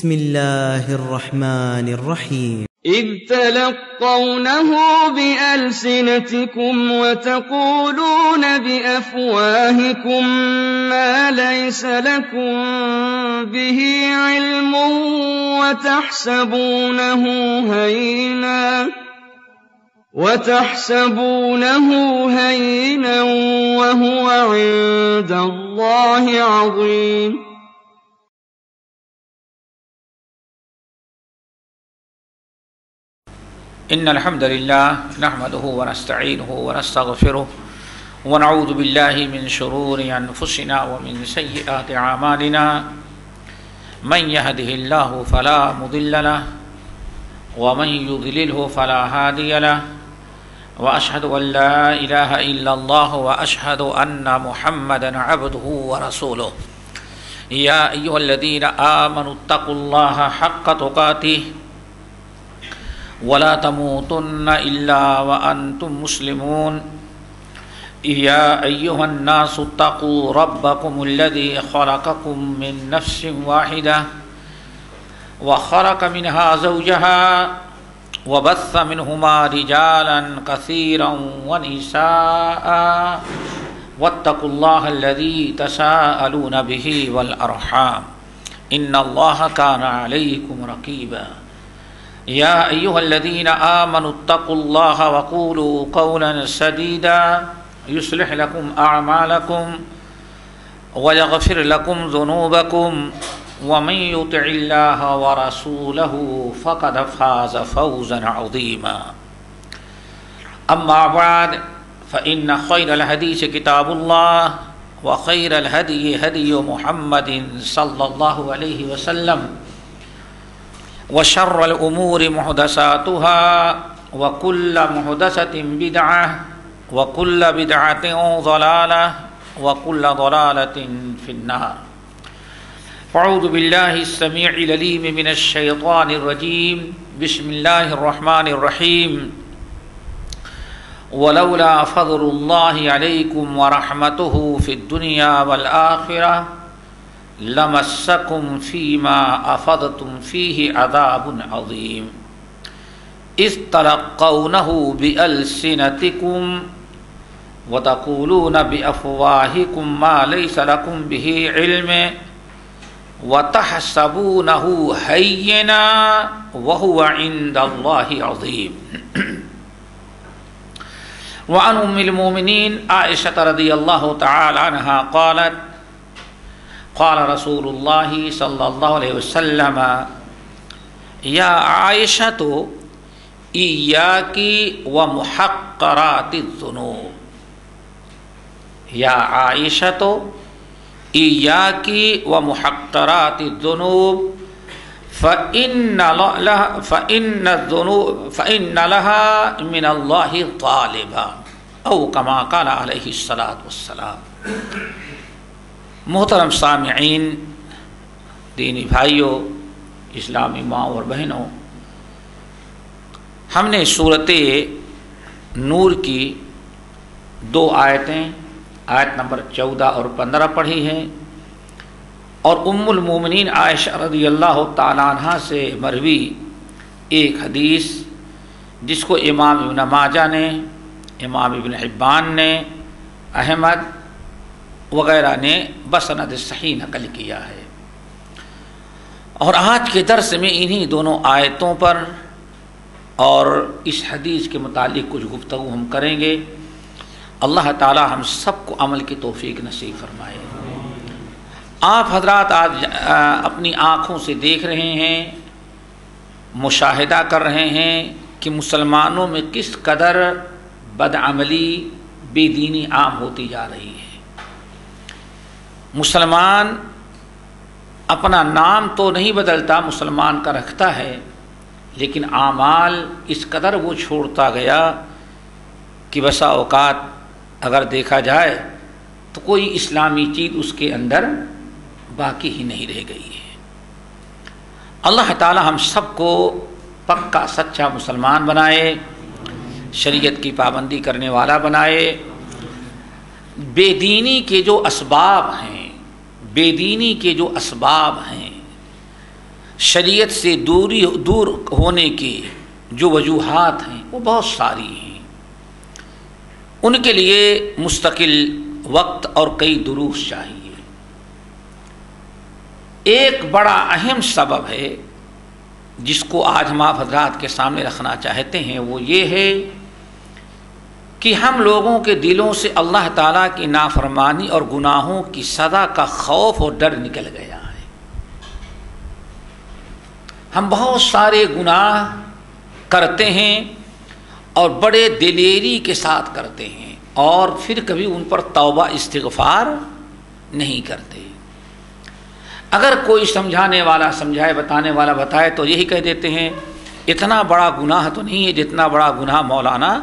بسم الله الرحمن الرحيم إذ تلقونه بألسنتكم وتقولون بأفواهكم ما ليس لكم به علم وتحسبونه هينا وهو عند الله عظيم. إن الحمد لله نحمده ونستعينه ونستغفره ونعوذ بالله من شرور أنفسنا ومن سيئات أعمالنا من يهده الله فلا مضل له ومن يضلله فلا هادي له وأشهد أن لا إله إلا الله وأشهد أن محمدا عبده ورسوله. يا أيها الذين آمنوا اتقوا الله حق تقاته ولا تموتن إلا وأنتم مسلمون. يا أيها الناس اتقوا ربكم الذي خلقكم من نفس واحدة وخلق منها زوجها وبث منهما رجالا كثيرا ونساء واتقوا الله الذي تساءلون به والأرحام إن الله كان عليكم رقيبا. يا أيها الذين آمنوا اتقوا الله وقولوا قولا سديدا يصلح لكم أعمالكم ويغفر لكم ذنوبكم ومن يطع الله ورسوله فقد فاز فوزا عظيما. أما بعد فإن خير الحديث كتاب الله وخير الهدي هدي محمد صلى الله عليه وسلم وشر الأمور محدثاتها وكل محدثة بدعة وكل بدعة ضلالة وكل ضلالة في النار. أعوذ بالله السميع العليم من الشيطان الرجيم. بسم الله الرحمن الرحيم. ولولا فضل الله عليكم ورحمته في الدنيا والآخرة لمسكم فيما أفضتم فيه عذاب عظيم. إذ تلقونه بألسنتكم وتقولون بأفواهكم ما ليس لكم به علم وتحسبونه هينا وهو عند الله عظيم. وعن أم المؤمنين عائشة رضي الله تعالى عنها قالت قال رسول الله صلى الله عليه وسلم يا عائشة إياك ومحقرات الذنوب. يا عائشة إياك ومحقرات الذنوب فإن لها من الله طالبا أو كما قال عليه الصلاة والسلام. محترم سامعین، دینی بھائیوں، اسلامی ماں اور بہنوں، ہم نے سورۃ نور کی 2 آیتیں آیت نمبر 14 اور 15 پڑھی ہیں اور ام المومنین عائشہ رضی اللہ تعالی عنہ سے مروی ایک حدیث جس کو امام ابن ماجہ نے، امام ابن حبان نے، احمد وغیرہ نے بسند صحیح نقل کیا ہے. اور آج کے درس میں انہی دونوں آیتوں پر اور اس حدیث کے متعلق کچھ گفتگو ہم کریں گے. اللہ تعالی ہم سب کو عمل کی توفیق نصیب فرمائے. آپ حضرات آج اپنی آنکھوں سے دیکھ رہے ہیں، مشاہدہ کر رہے ہیں کہ مسلمانوں میں کس قدر بدعملی، بے دینی عام ہوتی جا رہی ہے. مسلمان اپنا نام تو نہیں بدلتا، مسلمان کا رکھتا ہے، لیکن اعمال اس قدر وہ چھوڑتا گیا کہ بسا اوقات اگر دیکھا جائے تو کوئی اسلامی چیز اس کے اندر باقی ہی نہیں رہ گئی ہے. اللہ تعالی ہم سب کو پکا سچا مسلمان بنائے، شریعت کی پابندی کرنے والا بنائے. بے دینی کے جو اسباب ہیں، شریعت سے دور ہونے کی جو وجوہات ہیں وہ بہت ساری ہیں، ان کے لیے مستقل وقت اور کئی دروس چاہیے۔ ایک بڑا اہم سبب ہے جس کو آج ہم آپ حضرات کے سامنے رکھنا چاہتے ہیں، وہ یہ ہے کہ ہم لوگوں کے دلوں سے اللہ تعالیٰ کی نافرمانی اور گناہوں کی سزا کا خوف اور ڈر نکل گیا ہے۔ ہم بہت سارے گناہ کرتے ہیں اور بڑے دلیری کے ساتھ کرتے ہیں، اور پھر کبھی ان پر توبہ استغفار نہیں کرتے۔ اگر کوئی سمجھانے والا سمجھائے، بتانے والا بتائے تو یہی کہہ دیتے ہیں اتنا بڑا گناہ تو نہیں ہے جتنا بڑا گناہ مولانا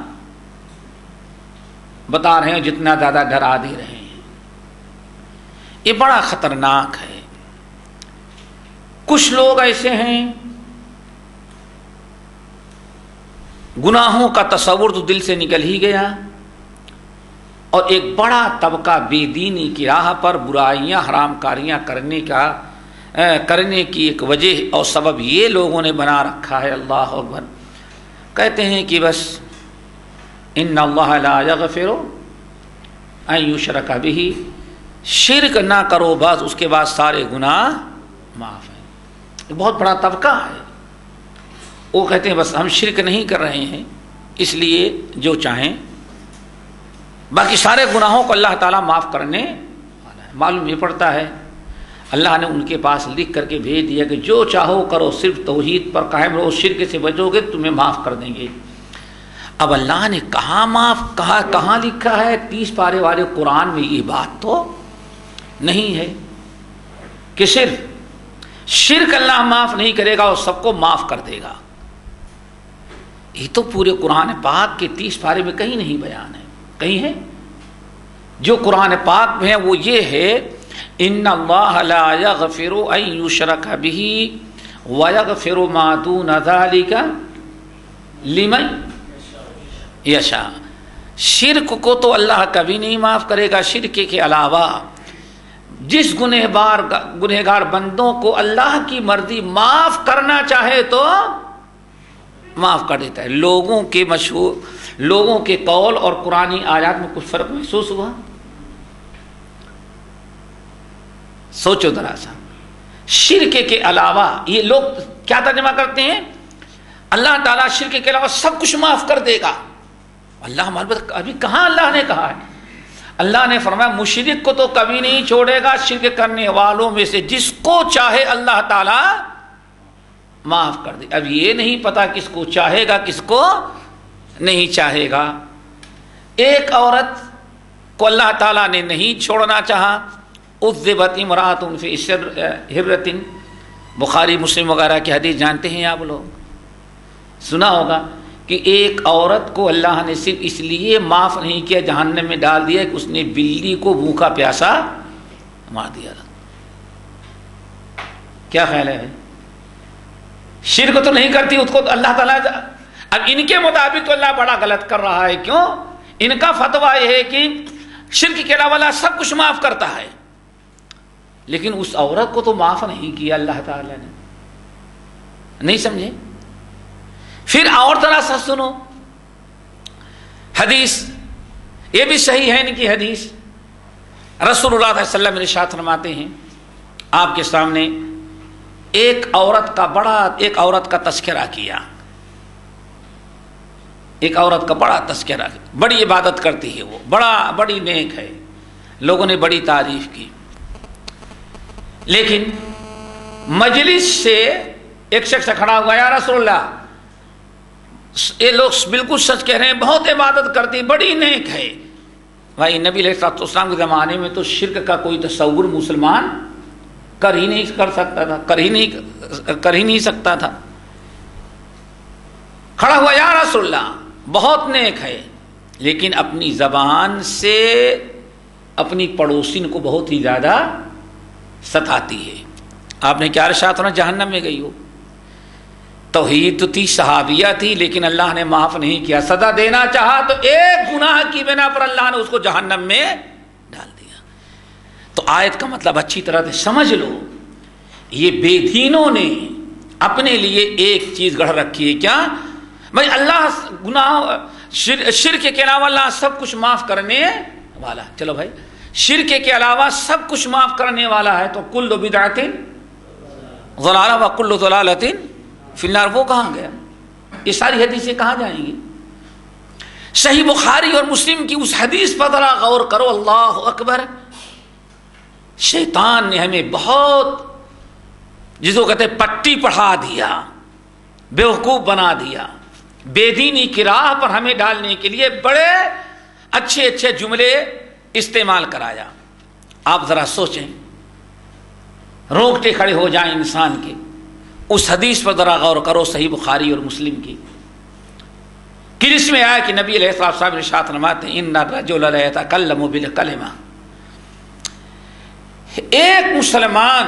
بتا رہے ہیں، جتنا زیادہ ڈرا دے رہے ہیں۔ یہ بڑا خطرناک ہے۔ کچھ لوگ ایسے ہیں گناہوں کا تصور تو دل سے نکل ہی گیا، اور ایک بڑا طبقہ بے دینی کی راہ پر برائیاں حرام کاریاں کرنے کی ایک وجہ اور سبب یہ لوگوں نے بنا رکھا ہے۔ اللہ اکبر، کہتے ہیں کہ بس ان اللہ لا یغفر ان یشرک بہ، شرک نہ کرو بس، اس کے بعد سارے گناہ معاف ہیں۔ بہت بڑا طبقہ ہے، وہ کہتے ہیں بس ہم شرک نہیں کر رہے ہیں اس لیے جو چاہیں، باقی سارے گناہوں کو اللہ تعالیٰ معاف کرنے والا ہے۔ معلوم یہ پڑتا ہے اللہ نے ان کے پاس لکھ کر کے بھیج دیا کہ جو چاہو کرو، صرف توحید پر قائم رہو، شرک سے بچو گے تمہیں معاف کر دیں گے۔ اب اللہ نے کہاں معاف کہاں لکھا ہے؟ 30 پارے والے قرآن میں یہ بات تو نہیں ہے کہ صرف شرک اللہ معاف نہیں کرے گا اور سب کو معاف کر دے گا۔ یہ تو پورے قرآن پاک کے 30 پارے میں کہیں نہیں بیان ہے، کہیں ہے؟ جو قرآن پاک میں ہے وہ یہ ہے ان اللہ لا یغفر ان یشرک بہ ویغفر ما دون ذلک لمن یشاء۔ شرک کو تو اللہ کبھی نہیں معاف کرے گا، شرک کے علاوہ جس گنہگار بندوں کو اللہ کی مرضی معاف کرنا چاہے تو معاف کر دیتا ہے۔ لوگوں کے قول اور قرآنی آیات میں کچھ فرق محسوس ہوا؟ سوچو ذرا سا، شرک کے علاوہ یہ لوگ کیا ترجمہ کرتے ہیں؟ اللہ تعالیٰ شرک کے علاوہ سب کچھ معاف کر دے گا۔ اللہ معلوم ابھی کہاں اللہ نے کہا ہے؟ اللہ نے فرمایا مشرک کو تو کبھی نہیں چھوڑے گا، شرک کرنے والوں میں سے جس کو چاہے اللہ تعالیٰ معاف کر دے۔ اب یہ نہیں پتا کس کو چاہے گا کس کو نہیں چاہے گا۔ ایک عورت کو اللہ تعالیٰ نے نہیں چھوڑنا چاہا، عذبت امرأۃ فی ہرۃ، بخاری مسلم وغیرہ کی حدیث جانتے ہیں آپ لوگ، سنا ہوگا کہ ایک عورت کو اللہ نے صرف اس لیے معاف نہیں کیا، جہنم میں ڈال دیا کہ اس نے بلی کو بھوکا پیاسا مار دیا تھا۔ کیا خیال ہے؟ شرک تو نہیں کرتی، اس کو اللہ تعالیٰ، اب ان کے مطابق تو اللہ بڑا غلط کر رہا ہے۔ کیوں؟ ان کا فتویٰ یہ ہے کہ شرک کے علاوہ اللہ سب کچھ معاف کرتا ہے، لیکن اس عورت کو تو معاف نہیں کیا اللہ تعالیٰ نے۔ نہیں سمجھے؟ پھر اور طرح سے سنو حدیث، یہ بھی صحیح ہے ان کی حدیث۔ رسول اللہ صلی اللہ علیہ وسلم ارشاد فرماتے ہیں، آپ کے سامنے ایک عورت کا تذکرہ کیا، ایک عورت کا بڑا تذکرہ، بڑی عبادت کرتی ہے، وہ بڑی نیک ہے، لوگوں نے بڑی تعریف کی، لیکن مجلس سے ایک شخص کھڑا ہوا، یا رسول اللہ یہ لوگ بالکل سچ کہہ رہے ہیں، بہت عبادت کرتی، بڑی نیک ہے۔ بھائی نبی علیہ السلام کے زمانے میں تو شرک کا کوئی تصور مسلمان کر ہی نہیں سکتا تھا۔ کھڑا ہوا، یا رسول اللہ بہت نیک ہے، لیکن اپنی زبان سے اپنی پڑوسین کو بہت ہی زیادہ ستاتی ہے۔ آپ نے کیا ارشاد ہونا؟ جہنم میں گئی ہو۔ توحید تو تھی، صحابیہ تھی، لیکن اللہ نے معاف نہیں کیا، سزا دینا چاہا تو ایک گناہ کی بنا پر اللہ نے اس کو جہنم میں ڈال دیا۔ تو آیت کا مطلب اچھی طرح سے سمجھ لو، یہ بے دینوں نے اپنے لیے ایک چیز گڑھ رکھی ہے، کیا بھائی اللہ گناہ شرک کے علاوہ اللہ سب کچھ معاف کرنے والا. چلو بھائی شرک کے علاوہ سب کچھ معاف کرنے والا ہے تو کل بدعت ضلالہ و کل ضلالۃ فی النار، وہ کہاں گیا؟ یہ ساری حدیثیں کہاں جائیں گی؟ صحیح بخاری اور مسلم کی اس حدیث پر ذرا غور کرو. اللہ اکبر. شیطان نے ہمیں بہت جس کو کہتے ہیں پٹی پڑھا دیا، بیوقوف بنا دیا، بے دینی کی راہ پر ہمیں ڈالنے کے لیے بڑے اچھے اچھے جملے استعمال کرایا. آپ ذرا سوچیں، رونگٹے کھڑے ہو جائیں انسان کے. اس حدیث پر ذرا غور کرو صحیح بخاری اور مسلم کی، کہ جس میں آیا کہ نبی علیہ الصلوۃ والسلام ارشاد فرماتے ہیں ان الرجل لا يتكلم بالکلمہ، ایک مسلمان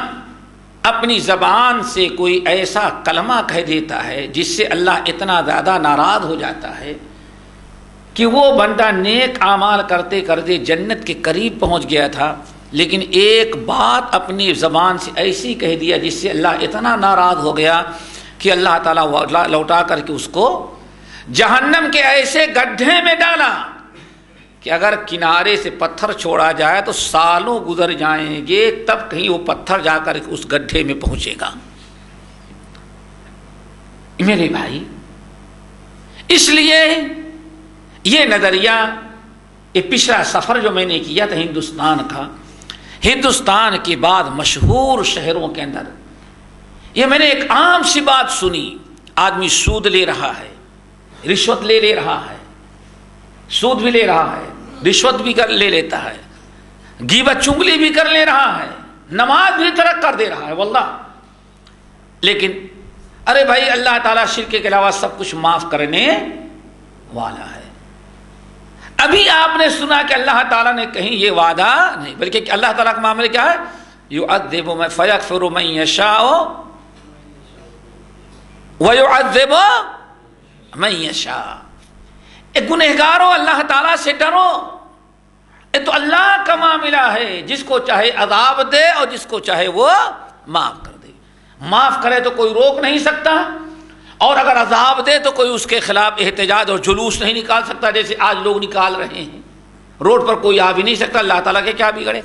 اپنی زبان سے کوئی ایسا کلمہ کہہ دیتا ہے جس سے اللہ اتنا زیادہ ناراض ہو جاتا ہے کہ وہ بندہ نیک اعمال کرتے کرتے جنت کے قریب پہنچ گیا تھا، لیکن ایک بات اپنی زبان سے ایسی کہہ دیا جس سے اللہ اتنا ناراض ہو گیا کہ اللہ تعالیٰ لوٹا کر کے اس کو جہنم کے ایسے گڈھے میں ڈالا کہ اگر کنارے سے پتھر چھوڑا جائے تو سالوں گزر جائیں گے تب کہیں وہ پتھر جا کر اس گڈھے میں پہنچے گا. میرے بھائی اس لیے یہ نظریہ، یہ پچھلا سفر جو میں نے کیا تھا ہندوستان کا، ہندوستان کے بعد مشہور شہروں کے اندر یہ میں نے ایک عام سی بات سنی. آدمی سود لے رہا ہے، رشوت لے رہا ہے، سود بھی لے رہا ہے، رشوت بھی لے لیتا ہے، غیبت چغلی بھی کر لے رہا ہے، نماز بھی ترک کر دے رہا ہے واللہ. لیکن ارے بھائی اللہ تعالیٰ شرک کے علاوہ سب کچھ معاف کرنے والا ہے. ابھی آپ نے سنا کہ اللہ تعالیٰ نے کہیں یہ وعدہ نہیں، بلکہ اللہ تعالیٰ کا معاملہ کیا ہے؟ یعذب من فیغفر من یشاء ویعذب من یشاء. گنہگاروں اللہ تعالیٰ سے ڈرو، یہ تو اللہ کا معاملہ ہے، جس کو چاہے عذاب دے اور جس کو چاہے وہ معاف کر دے. معاف کرے تو کوئی روک نہیں سکتا، اور اگر عذاب دے تو کوئی اس کے خلاف احتجاج اور جلوس نہیں نکال سکتا جیسے آج لوگ نکال رہے ہیں. روڈ پر کوئی آ بھی نہیں سکتا. اللہ تعالیٰ کے کیا بگڑے؟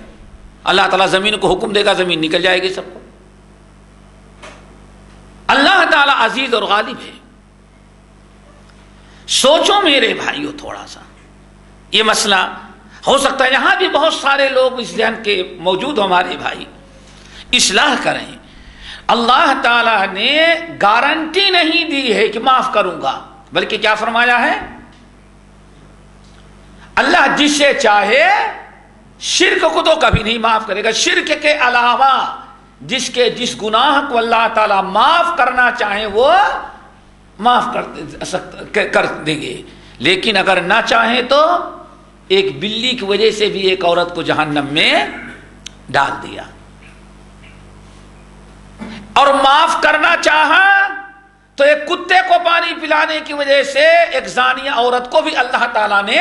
اللہ تعالیٰ زمین کو حکم دے گا، زمین نکل جائے گی سب کو. اللہ تعالیٰ عزیز اور غالب ہے. سوچو میرے بھائیو تھوڑا سا یہ مسئلہ، ہو سکتا ہے یہاں بھی بہت سارے لوگ اس ذہن کے موجود ہمارے بھائی، اصلاح کریں. اللہ تعالیٰ نے گارنٹی نہیں دی ہے کہ معاف کروں گا، بلکہ کیا فرمایا ہے؟ اللہ جسے چاہے شرک کو تو کبھی نہیں معاف کرے گا، شرک کے علاوہ جس گناہ کو اللہ تعالیٰ معاف کرنا چاہے وہ معاف کر دیں گے. لیکن اگر نہ چاہیں تو ایک بلی کی وجہ سے بھی ایک عورت کو جہنم میں ڈال دیا، اور معاف کرنا چاہا تو ایک کتے کو پانی پلانے کی وجہ سے ایک زانیہ عورت کو بھی اللہ تعالیٰ نے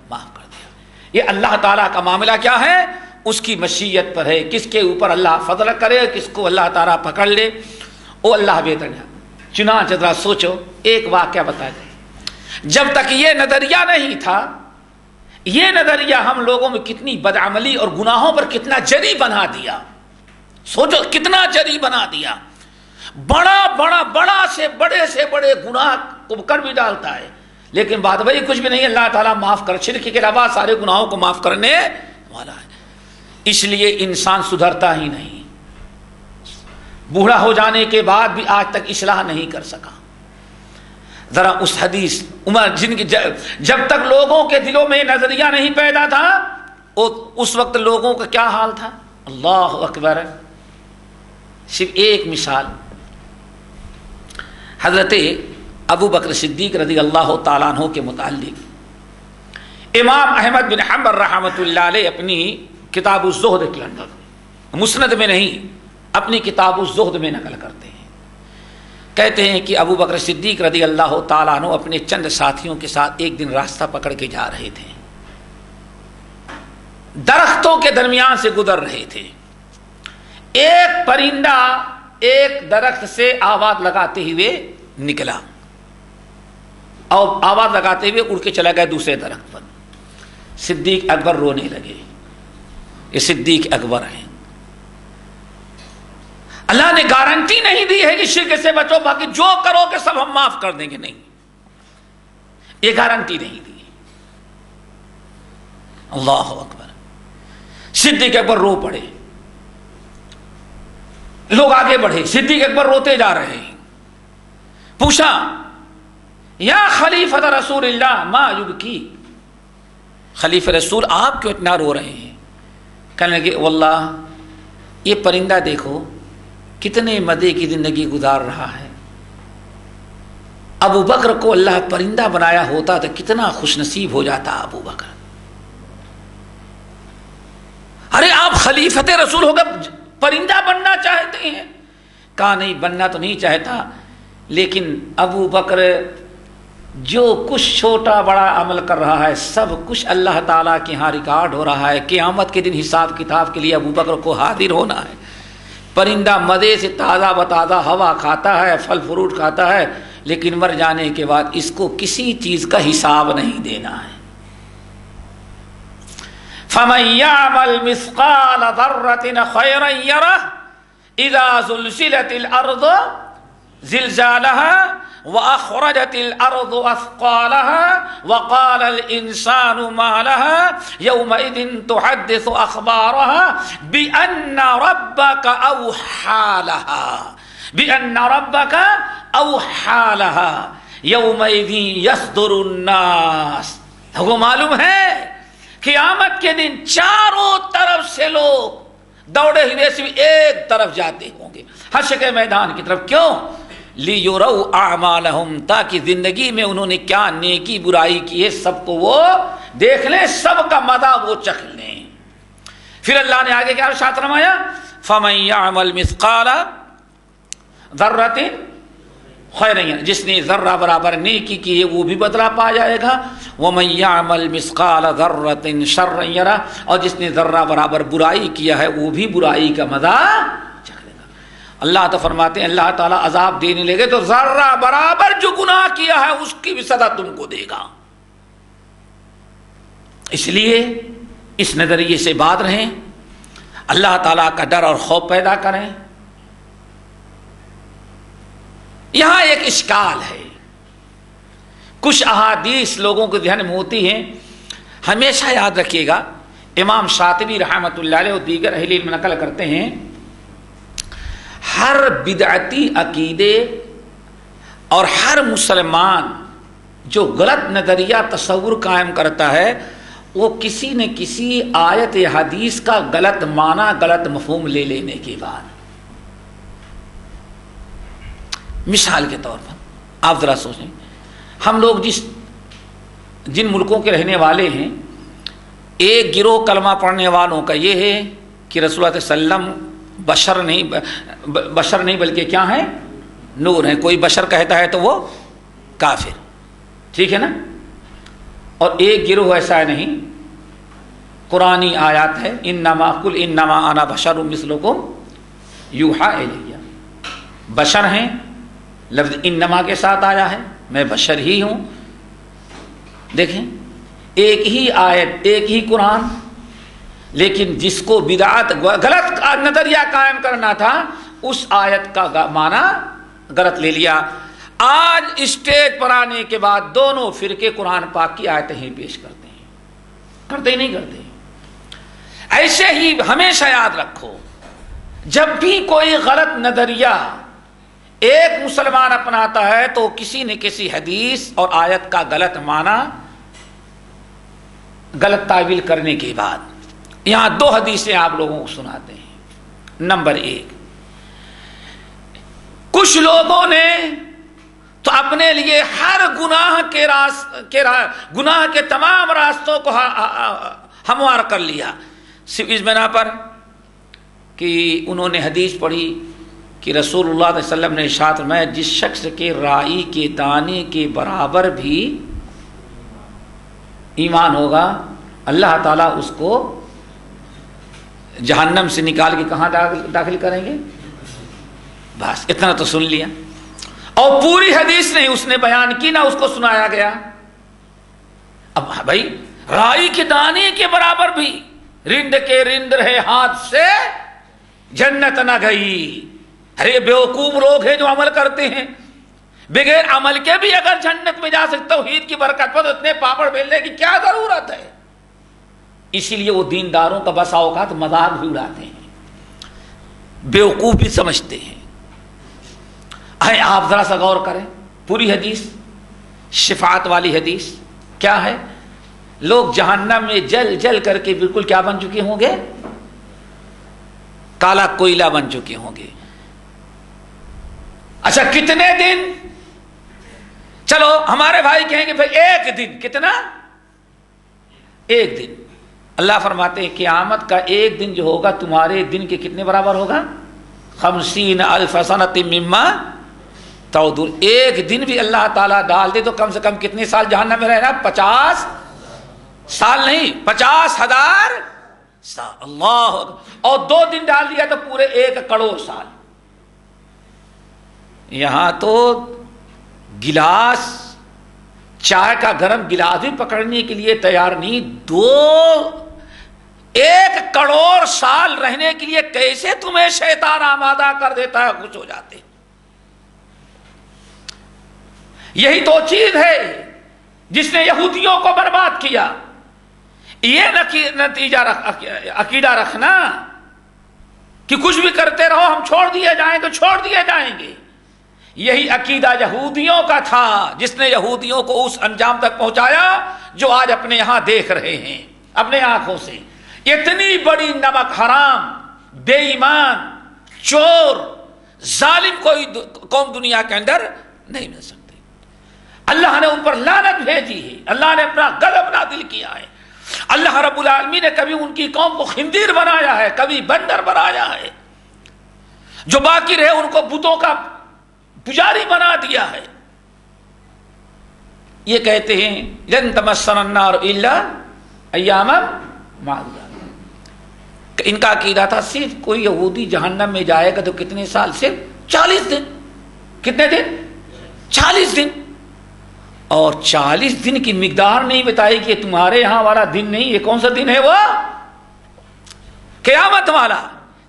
معاف کر دیا. یہ اللہ تعالیٰ کا معاملہ کیا ہے؟ اس کی مشیت پر ہے. کس کے اوپر اللہ فضل کرے، کس کو اللہ تعالیٰ پکڑ لے، وہ اللہ بہتر ہے. چنانچہ ذرا سوچو، ایک واقعہ بتا دیں. جب تک یہ نظریہ نہیں تھا، یہ نظریہ ہم لوگوں میں کتنی بدعملی اور گناہوں پر کتنا جری بنا دیا. سوچو کتنا جری بنا دیا. بڑا سے بڑے گناہ کو کر بھی ڈالتا ہے، لیکن بات بھائی کچھ بھی نہیں. اللہ تعالیٰ معاف کر، شرک کے علاوہ سارے گناہوں کو معاف کرنے والا ہے. اس لیے انسان سدھرتا ہی نہیں، بوڑھا ہو جانے کے بعد بھی آج تک اصلاح نہیں کر سکا. ذرا اس حدیث عمر جن کی جب تک لوگوں کے دلوں میں نظریہ نہیں پیدا تھا، اس وقت لوگوں کا کیا حال تھا. اللہ اکبر. صرف ایک مثال، حضرت ابو بکر صدیق رضی اللہ تعالیٰ عنہ کے متعلق امام احمد بن حنبل رحمۃ اللہ علیہ اپنی کتاب الزہد کے اندر، مسند میں نہیں، اپنی کتاب الزہد میں نقل کرتے ہیں. کہتے ہیں کہ ابو بکر صدیق رضی اللہ تعالیٰ عنہ اپنے چند ساتھیوں کے ساتھ ایک دن راستہ پکڑ کے جا رہے تھے. درختوں کے درمیان سے گزر رہے تھے. ایک پرندہ ایک درخت سے آواز لگاتے ہوئے نکلا اور آواز لگاتے ہوئے اڑ کے چلا گیا دوسرے درخت پر. صدیق اکبر رونے لگے. یہ صدیق اکبر ہیں. اللہ نے گارنٹی نہیں دی ہے کہ شرک سے بچو باقی جو کرو کہ سب ہم معاف کر دیں گے، نہیں، یہ گارنٹی نہیں دی. اللہ اکبر. صدیق اکبر رو پڑے. لوگ آگے بڑھے. صدیق اکبر روتے جا رہے ہیں. پوچھا یا خلیفۃ رسول اللہ ما یبکی، خلیفہ رسول آپ کیوں اتنا رو رہے ہیں؟ کہنے لگے واللہ یہ پرندہ دیکھو کتنے مزے کی زندگی گزار رہا ہے. ابو بکر کو اللہ پرندہ بنایا ہوتا تو کتنا خوش نصیب ہو جاتا ابو بکر. ارے آپ خلیفۃ رسول ہو کر پرندہ بننا چاہتے ہیں؟ کہا نہیں، بننا تو نہیں چاہتا، لیکن ابو بکر جو کچھ چھوٹا بڑا عمل کر رہا ہے سب کچھ اللہ تعالیٰ کے ہاں ریکارڈ ہو رہا ہے. قیامت کے دن حساب کتاب کے لیے ابو بکر کو حاضر ہونا ہے. پرندہ مزے سے تازہ بتازہ ہوا کھاتا ہے، پھل فروٹ کھاتا ہے، لیکن مر جانے کے بعد اس کو کسی چیز کا حساب نہیں دینا ہے. فَمَن يَعْمَلْ مِثْقَالَ ذَرَّةٍ خَيْرًا يَرَهُ إِذَا زُلْزِلَتِ الْأَرْضُ زِلْزَالَهَا وَأَخْرَجَتِ الْأَرْضُ أَثْقَالَهَا وَقَالَ الْإِنسَانُ مَا لَهَا يَوْمَئِذٍ تُحَدِّثُ أَخْبَارَهَا بِأَنَّ رَبَّكَ أَوْحَىٰ لَهَا بِأَنَّ رَبَّكَ أَوْحَىٰ لَهَا يَوْمَئِذٍ يَصْدُرُ النَّاسُ. کو معلوم ہے قیامت کے دن چاروں طرف سے لوگ دوڑے ہوئے سے ایک طرف جاتے ہوں گے، حشر کے میدان کی طرف. کیوں؟ لِيُرَوْا أَعْمَالَهُمْ، تاکہ زندگی میں انہوں نے کیا نیکی برائی کی ہے سب کو وہ دیکھ لیں، سب کا مزہ وہ چکھ لیں. پھر اللہ نے آگے کیا ارشاد فرمایا؟ فَمَن يَعْمَلْ مِثْقَالَ ذَرَّةٍ خَيْرًا، جس نے ذرہ برابر نیکی کی ہے وہ بھی بدلہ پا جائے گا. وَمَن يَعْمَلْ مِثْقَالَ ذَرَّةٍ شَرًّا يَرَهُ، اور جس نے ذرہ برابر برائی کیا ہے وہ بھی برائی کا مزہ چکھ لے گا. اللہ تو فرماتے ہیں اللہ تعالیٰ عذاب دینے لگے تو ذرہ برابر جو گناہ کیا ہے اس کی بھی سزا تم کو دے گا. اس لیے اس نظریے سے بات رہیں، اللہ تعالیٰ کا ڈر اور خوف پیدا کریں. یہاں ایک اشکال ہے، کچھ احادیث لوگوں کے ذہن میں ہوتی ہیں. ہمیشہ یاد رکھیے گا، امام شاطبی رحمۃ اللہ علیہ اور دیگر اہل علم نقل کرتے ہیں ہر بدعتی عقیدے اور ہر مسلمان جو غلط نظریہ تصور قائم کرتا ہے وہ کسی نہ کسی آیت حدیث کا غلط معنی غلط مفہوم لے لینے کے بعد. مثال کے طور پر آپ ذرا سوچیں، ہم لوگ جن ملکوں کے رہنے والے ہیں، ایک گروہ کلمہ پڑھنے والوں کا یہ ہے کہ رسول اللہ صلی اللہ علیہ وسلم بشر نہیں بلکہ کیا ہیں؟ نور ہیں. کوئی بشر کہتا ہے تو وہ کافر، ٹھیک ہے نا. اور ایک گروہ ایسا نہیں، قرآنی آیات ہے انما قل انما انا بشر مثلکم یوحی الیہ، بشر ہیں، لفظ انما کے ساتھ آیا ہے، میں بشر ہی ہوں. دیکھیں ایک ہی آیت ایک ہی قرآن، لیکن جس کو بدعت غلط نظریہ قائم کرنا تھا اس آیت کا معنی غلط لے لیا. آج اسٹیج پر آنے کے بعد دونوں فرقے قرآن پاک کی آیتیں ہی پیش کرتے ہیں، کرتے ہی نہیں کرتے. ایسے ہی ہمیشہ یاد رکھو، جب بھی کوئی غلط نظریہ ایک مسلمان اپناتا ہے تو کسی نہ کسی حدیث اور آیت کا غلط معنی غلط تعویل کرنے کے بعد. یہاں دو حدیثیں آپ لوگوں کو سناتے ہیں. نمبر 1، کچھ لوگوں نے تو اپنے لیے ہر گناہ کے تمام راستوں کو ہموار کر لیا، صرف اس بنا پر کہ انہوں نے حدیث پڑھی کہ رسول اللہ صلی اللہ علیہ وسلم نے ارشاد فرمایا جس شخص کے رائی کے دانے کے برابر بھی ایمان ہوگا اللہ تعالیٰ اس کو جہنم سے نکال کے کہاں داخل کریں گے؟ بس اتنا تو سن لیا، اور پوری حدیث نہیں اس نے بیان کی، نہ اس کو سنایا گیا۔ اب بھائی رائی کے دانے کے برابر بھی رند کے رند رہے ہاتھ سے جنت نہ گئی۔ ارے بیوقوف لوگ ہیں جو عمل کرتے ہیں، بغیر عمل کے بھی اگر جنت میں جا سکتے، توحید کی برکت پر اتنے پاپڑ بیلنے کی کیا ضرورت ہے؟ اسی لیے وہ دینداروں کا بسا اوقات مذاق بھی اڑاتے ہیں، بیوقوف بھی سمجھتے ہیں۔ آپ ذرا سا غور کریں، پوری حدیث شفاعت والی حدیث کیا ہے؟ لوگ جہنم میں جل جل کر کے بالکل کیا بن چکے ہوں گے؟ کالا کوئلہ بن چکے ہوں گے۔ اچھا کتنے دن؟ چلو ہمارے بھائی کہیں گے بھائی ایک دن، کتنا؟ ایک دن۔ اللہ فرماتے ہیں قیامت کا ایک دن جو ہوگا تمہارے دن کے کتنے برابر ہوگا؟ 50,000 سنۃ مما تعودون۔ ایک دن بھی اللہ تعالیٰ ڈال دے تو کم سے کم کتنے سال جہنم میں رہنا؟ 50 سال نہیں، 50,000 سال۔ اللہ اکبر۔ اور 2 دن ڈال دیا تو پورے 1 کروڑ سال۔ یہاں تو گلاس، چائے کا گرم گلاس بھی پکڑنے کے لیے تیار نہیں، 1 کروڑ سال رہنے کے لیے کیسے تمہیں شیطان آمادہ کر دیتا ہے، خوش ہو جاتے۔ یہی تو چیز ہے جس نے یہودیوں کو برباد کیا۔ یہ نتیجہ عقیدہ رکھنا کہ کچھ بھی کرتے رہو، ہم چھوڑ دیے جائیں تو چھوڑ دیے جائیں گے، یہی عقیدہ یہودیوں کا تھا جس نے یہودیوں کو اس انجام تک پہنچایا جو آج اپنے یہاں دیکھ رہے ہیں اپنے آنکھوں سے۔ اتنی بڑی نمک حرام، بے ایمان، چور، ظالم کوئی قوم دنیا کے اندر نہیں مل سکتی۔ اللہ نے ان پر لعنت بھیجی ہے، اللہ نے اپنا غضب نازل کیا ہے۔ اللہ رب العالمین نے کبھی ان کی قوم کو خنزیر بنایا ہے، کبھی بندر بنایا ہے، جو باقی رہے ان کو بتوں کا پجاری بنا دیا ہے۔ یہ کہتے ہیں لن تمسنا النار الا ایاما معدودات۔ ان کا عقیدہ تھا صرف کوئی یہودی جہنم میں جائے گا تو کتنے سال؟ صرف 40 دن۔ کتنے دن؟ 40 دن۔ اور 40 دن کی مقدار نہیں بتائی کہ تمہارے یہاں والا دن نہیں، یہ کون سا دن ہے؟ وہ قیامت والا۔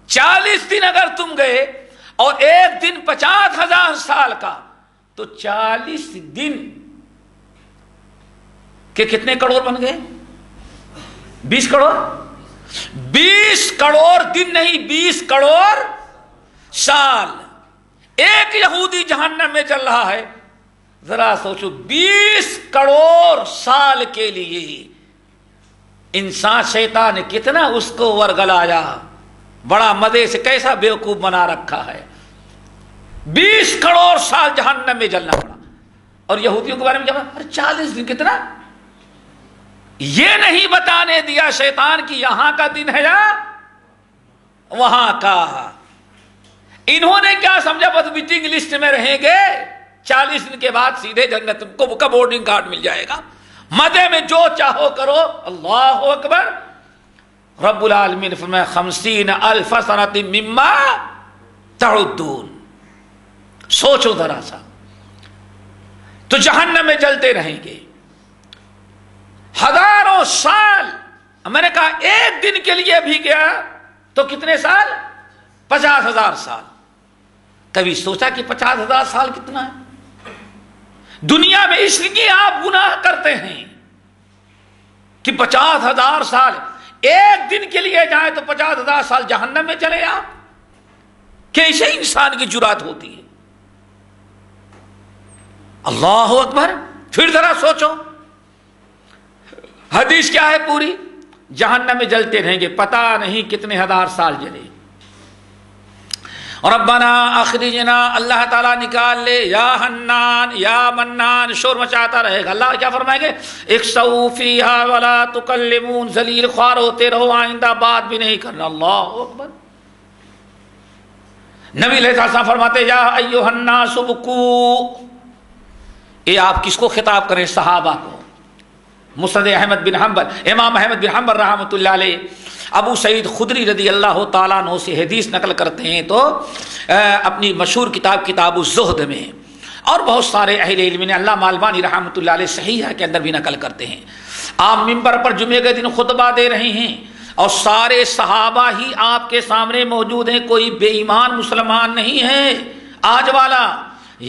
40 دن اگر تم گئے اور ایک دن 50,000 سال کا، تو 40 دن کے کتنے کروڑ بن گئے؟ 20 کروڑ۔ 20 کروڑ دن نہیں، 20 کروڑ سال۔ ایک یہودی جہنم میں چل رہا ہے، ذرا سوچو 20 کروڑ سال کے لیے انسان شیطان نے کتنا اس کو ورگلایا، بڑا مزے سے کیسا بیوقوف بنا رکھا ہے۔ 20 کروڑ سال جہنم میں جلنا پڑا۔ اور یہودیوں کے بارے میں کیا؟ 40 دن۔ کتنا؟ یہ نہیں بتانے دیا شیطان کی یہاں کا دن ہے یا وہاں کا۔ انہوں نے کیا سمجھا؟ بس ویٹنگ لسٹ میں رہیں گے، 40 دن کے بعد سیدھے جنت کو کا بورڈنگ کارڈ مل جائے گا، مزے میں جو چاہو کرو۔ اللہ اکبر۔ رب العالمین فرمایا 50,000 سنۃ مما تعدون۔ سوچو ذرا سا، تو جہنم میں جلتے رہیں گے ہزاروں سال۔ میں نے کہا ایک دن کے لیے بھی گیا تو کتنے سال؟ 50,000 سال۔ کبھی سوچا کہ 50,000 سال کتنا ہے؟ دنیا میں اس لیے آپ گناہ کرتے ہیں کہ 50,000 سال ایک دن کے لیے جائیں تو 50,000 سال جہنم میں چلے آپ؟ کیسے انسان کی جرات ہوتی ہے؟ اللہ اکبر۔ پھر ذرا سوچو، حدیث کیا ہے پوری؟ جہنم میں جلتے رہیں گے، پتہ نہیں کتنے 1000 سال جلے۔ ربنا اخرجنا، اللہ تعالیٰ نکال لے، یا حنان یا منان، شور مچاتا رہے گا۔ اللہ کیا فرمائیں گے؟ اکسو فیہا ولا تکلمون، ذلیل خوار ہوتے رہو، آئندہ بات بھی نہیں کرنا۔ اللہ اکبر۔ نبی علیہ السلام فرماتے یا ایھا الناس بکو۔ یہ آپ کس کو خطاب کریں؟ صحابہ کو۔ مسند احمد بن حنبل، امام احمد بن حنبل رحمۃ اللہ علیہ ابو سعید خدری رضی اللہ تعالیٰ عنہ سے حدیث نقل کرتے ہیں تو اپنی مشہور کتاب الزہد میں، اور بہت سارے اہل علم نے، علامہ البانی رحمۃ اللہ علیہ صحیحہ کے اندر بھی نقل کرتے ہیں، آپ ممبر پر جمعے کے دن خطبہ دے رہے ہیں اور سارے صحابہ ہی آپ کے سامنے موجود ہیں، کوئی بے ایمان مسلمان نہیں ہے آج والا۔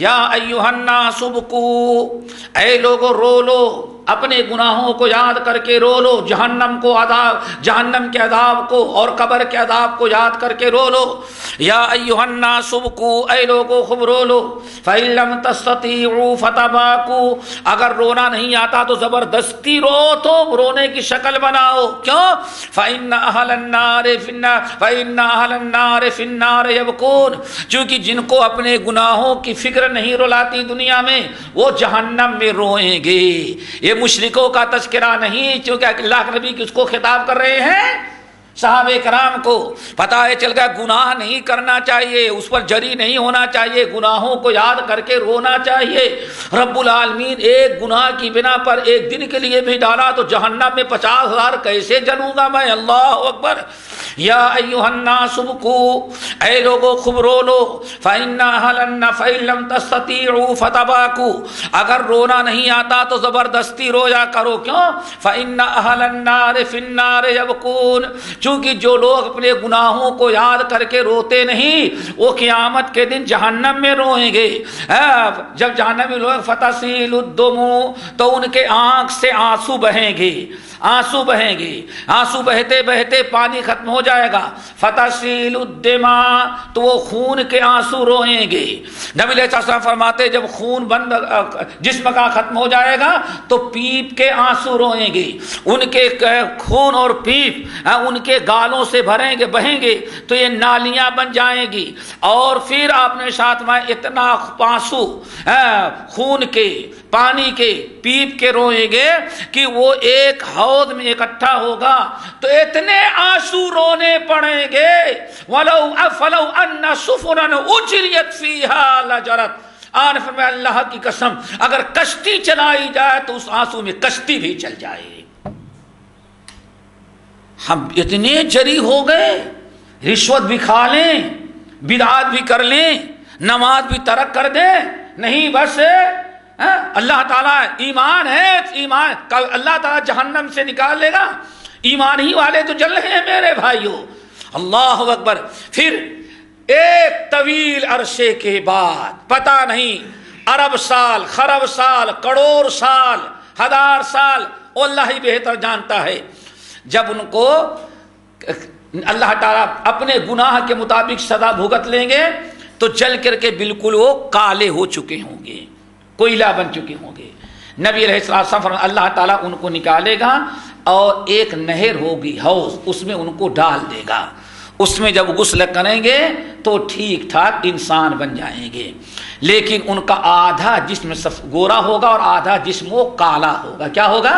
یا ایھا الناس ابکوا، اے لوگو رو لو، اپنے گناہوں کو یاد کر کے رو لو، جہنم کے عذاب کو اور قبر کے عذاب کو یاد کر کے رو لو۔ یا ایھا الناس ابکوا، اے لوگو خوب رو لو، فإن لم تستطيعوا فتباكوا، اگر رونا نہیں آتا تو زبردستی رو، تو رونے کی شکل بناؤ، کیوں؟ فإن أهل النار في النار يبكون، چونکہ جن کو اپنے گناہوں کی فکر نہیں رلاتی دنیا میں، وہ جہنم میں روئیں گے۔ یہ مشرکوں کا تذکرہ نہیں، چونکہ اللہ کے نبی کس کو خطاب کر رہے ہیں؟ صحابہ کرام کو۔ پتہ ہے چل گیا گناہ نہیں کرنا چاہیے، اس پر جری نہیں ہونا چاہیے، گناہوں کو یاد کر کے رونا چاہیے۔ رب العالمین ایک گناہ کی بنا پر ایک دن کے لیے بھی ڈالا تو جہنم میں 50,000 کیسے جلوں گا میں؟ اللہ اکبر۔ یا ایھا الناس ابکوا، اے لوگو خوب رو لو، فإن لم تستطيعوا فتباكوا، اگر رونا نہیں آتا تو زبردستی رویا کرو، کیوں؟ فإن أهل النار في النار يبكون، چونکہ جو لوگ اپنے گناہوں کو یاد کر کے روتے نہیں وہ قیامت کے دن جہنم میں روئیں گے۔ جب جہنم میں لوگ فتسیل الدموع، تو ان کے آنکھ سے آنسو بہیں گے، آنسو بہیں گے، آنسو بہتے بہتے پانی ختم ہو جائے گا۔ فتسیل الدماء، تو وہ خون کے آنسو روئیں گے۔ نبی علیہ السلام فرماتے جب خون بند جسم کا ختم ہو جائے گا تو پیپ کے آنسو روئیں گے، ان کے خون اور پیپ ان کے گالوں سے بہیں گے تو یہ نالیاں بن جائیں گی، اور پھر آپ نے ساتھ میں اتنا آنسو خون کے، پانی کے، پیپ کے روئیں گے کہ وہ ایک حوض میں اکٹھا ہوگا تو اتنے آنسو رونے پڑیں گے، فلو ان سفنا اجریت فیہا لجرت، آن فرمایا اللہ کی قسم اگر کشتی چلائی جائے تو اس آنسو میں کشتی بھی چل جائے۔ ہم اتنے جری ہو گئے، رشوت بھی کھا لیں، بدعات بھی کر لیں، نماز بھی ترک کر دیں، نہیں بس اللہ تعالیٰ ایمان ہے، ایمان اللہ تعالیٰ جہنم سے نکال لے گا، ایمان ہی والے تو جل رہے ہیں میرے بھائیوں۔ اللہ اکبر۔ پھر ایک طویل عرصے کے بعد، پتہ نہیں ارب سال، خرب سال، کروڑ سال، 1000 سال، اللہ ہی بہتر جانتا ہے، جب ان کو اللہ تعالیٰ اپنے گناہ کے مطابق سزا بھگت لیں گے تو جل کر کے بالکل وہ کالے ہو چکے ہوں گے، کوئلہ بن چکے ہوں گے۔ نبی علیہ السلام فرماتے اللہ تعالیٰ ان کو نکالے گا اور ایک نہر ہوگی، حوض، اس میں ان کو ڈال دے گا، اس میں جب غسل کریں گے تو ٹھیک ٹھاک انسان بن جائیں گے، لیکن ان کا آدھا جسم گورا ہوگا اور آدھا جسم وہ کالا ہوگا۔ کیا ہوگا؟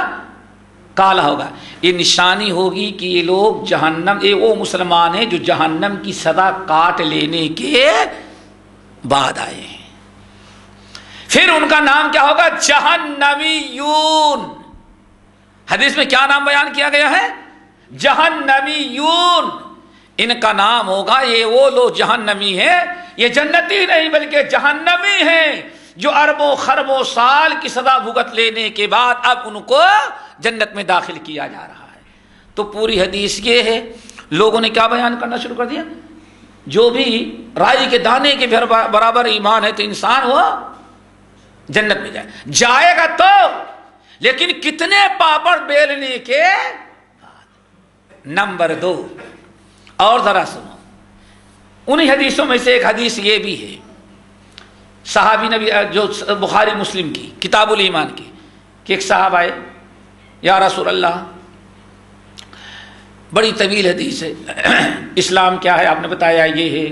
کالا ہوگا۔ یہ نشانی ہوگی کہ یہ لوگ جہنم، یہ وہ مسلمان ہیں جو جہنم کی سزا کاٹ لینے کے بعد آئے ہیں۔ پھر ان کا نام کیا ہوگا؟ جہنمیون۔ حدیث میں کیا نام بیان کیا گیا ہے؟ جہنمیون، ان کا نام ہوگا۔ یہ وہ لوگ جہنمی ہیں، یہ جنتی نہیں بلکہ جہنمی ہیں جو اربوں خربوں سال کی سزا بھگت لینے کے بعد اب ان کو جنت میں داخل کیا جا رہا ہے۔ تو پوری حدیث یہ ہے، لوگوں نے کیا بیان کرنا شروع کر دیا؟ جو بھی رائی کے دانے کے برابر ایمان ہے تو انسان وہ جنت میں جائے گا تو، لیکن کتنے پاپڑ بیلنے کے بعد۔ نمبر 2، اور ذرا سنو، انہی حدیثوں میں سے ایک حدیث یہ بھی ہے، صحابی نبی جو بخاری مسلم کی کتاب الایمان کی، کہ ایک صاحب آئے، یا رسول اللہ، بڑی طویل حدیث ہے، اسلام کیا ہے آپ نے بتایا یہ ہے،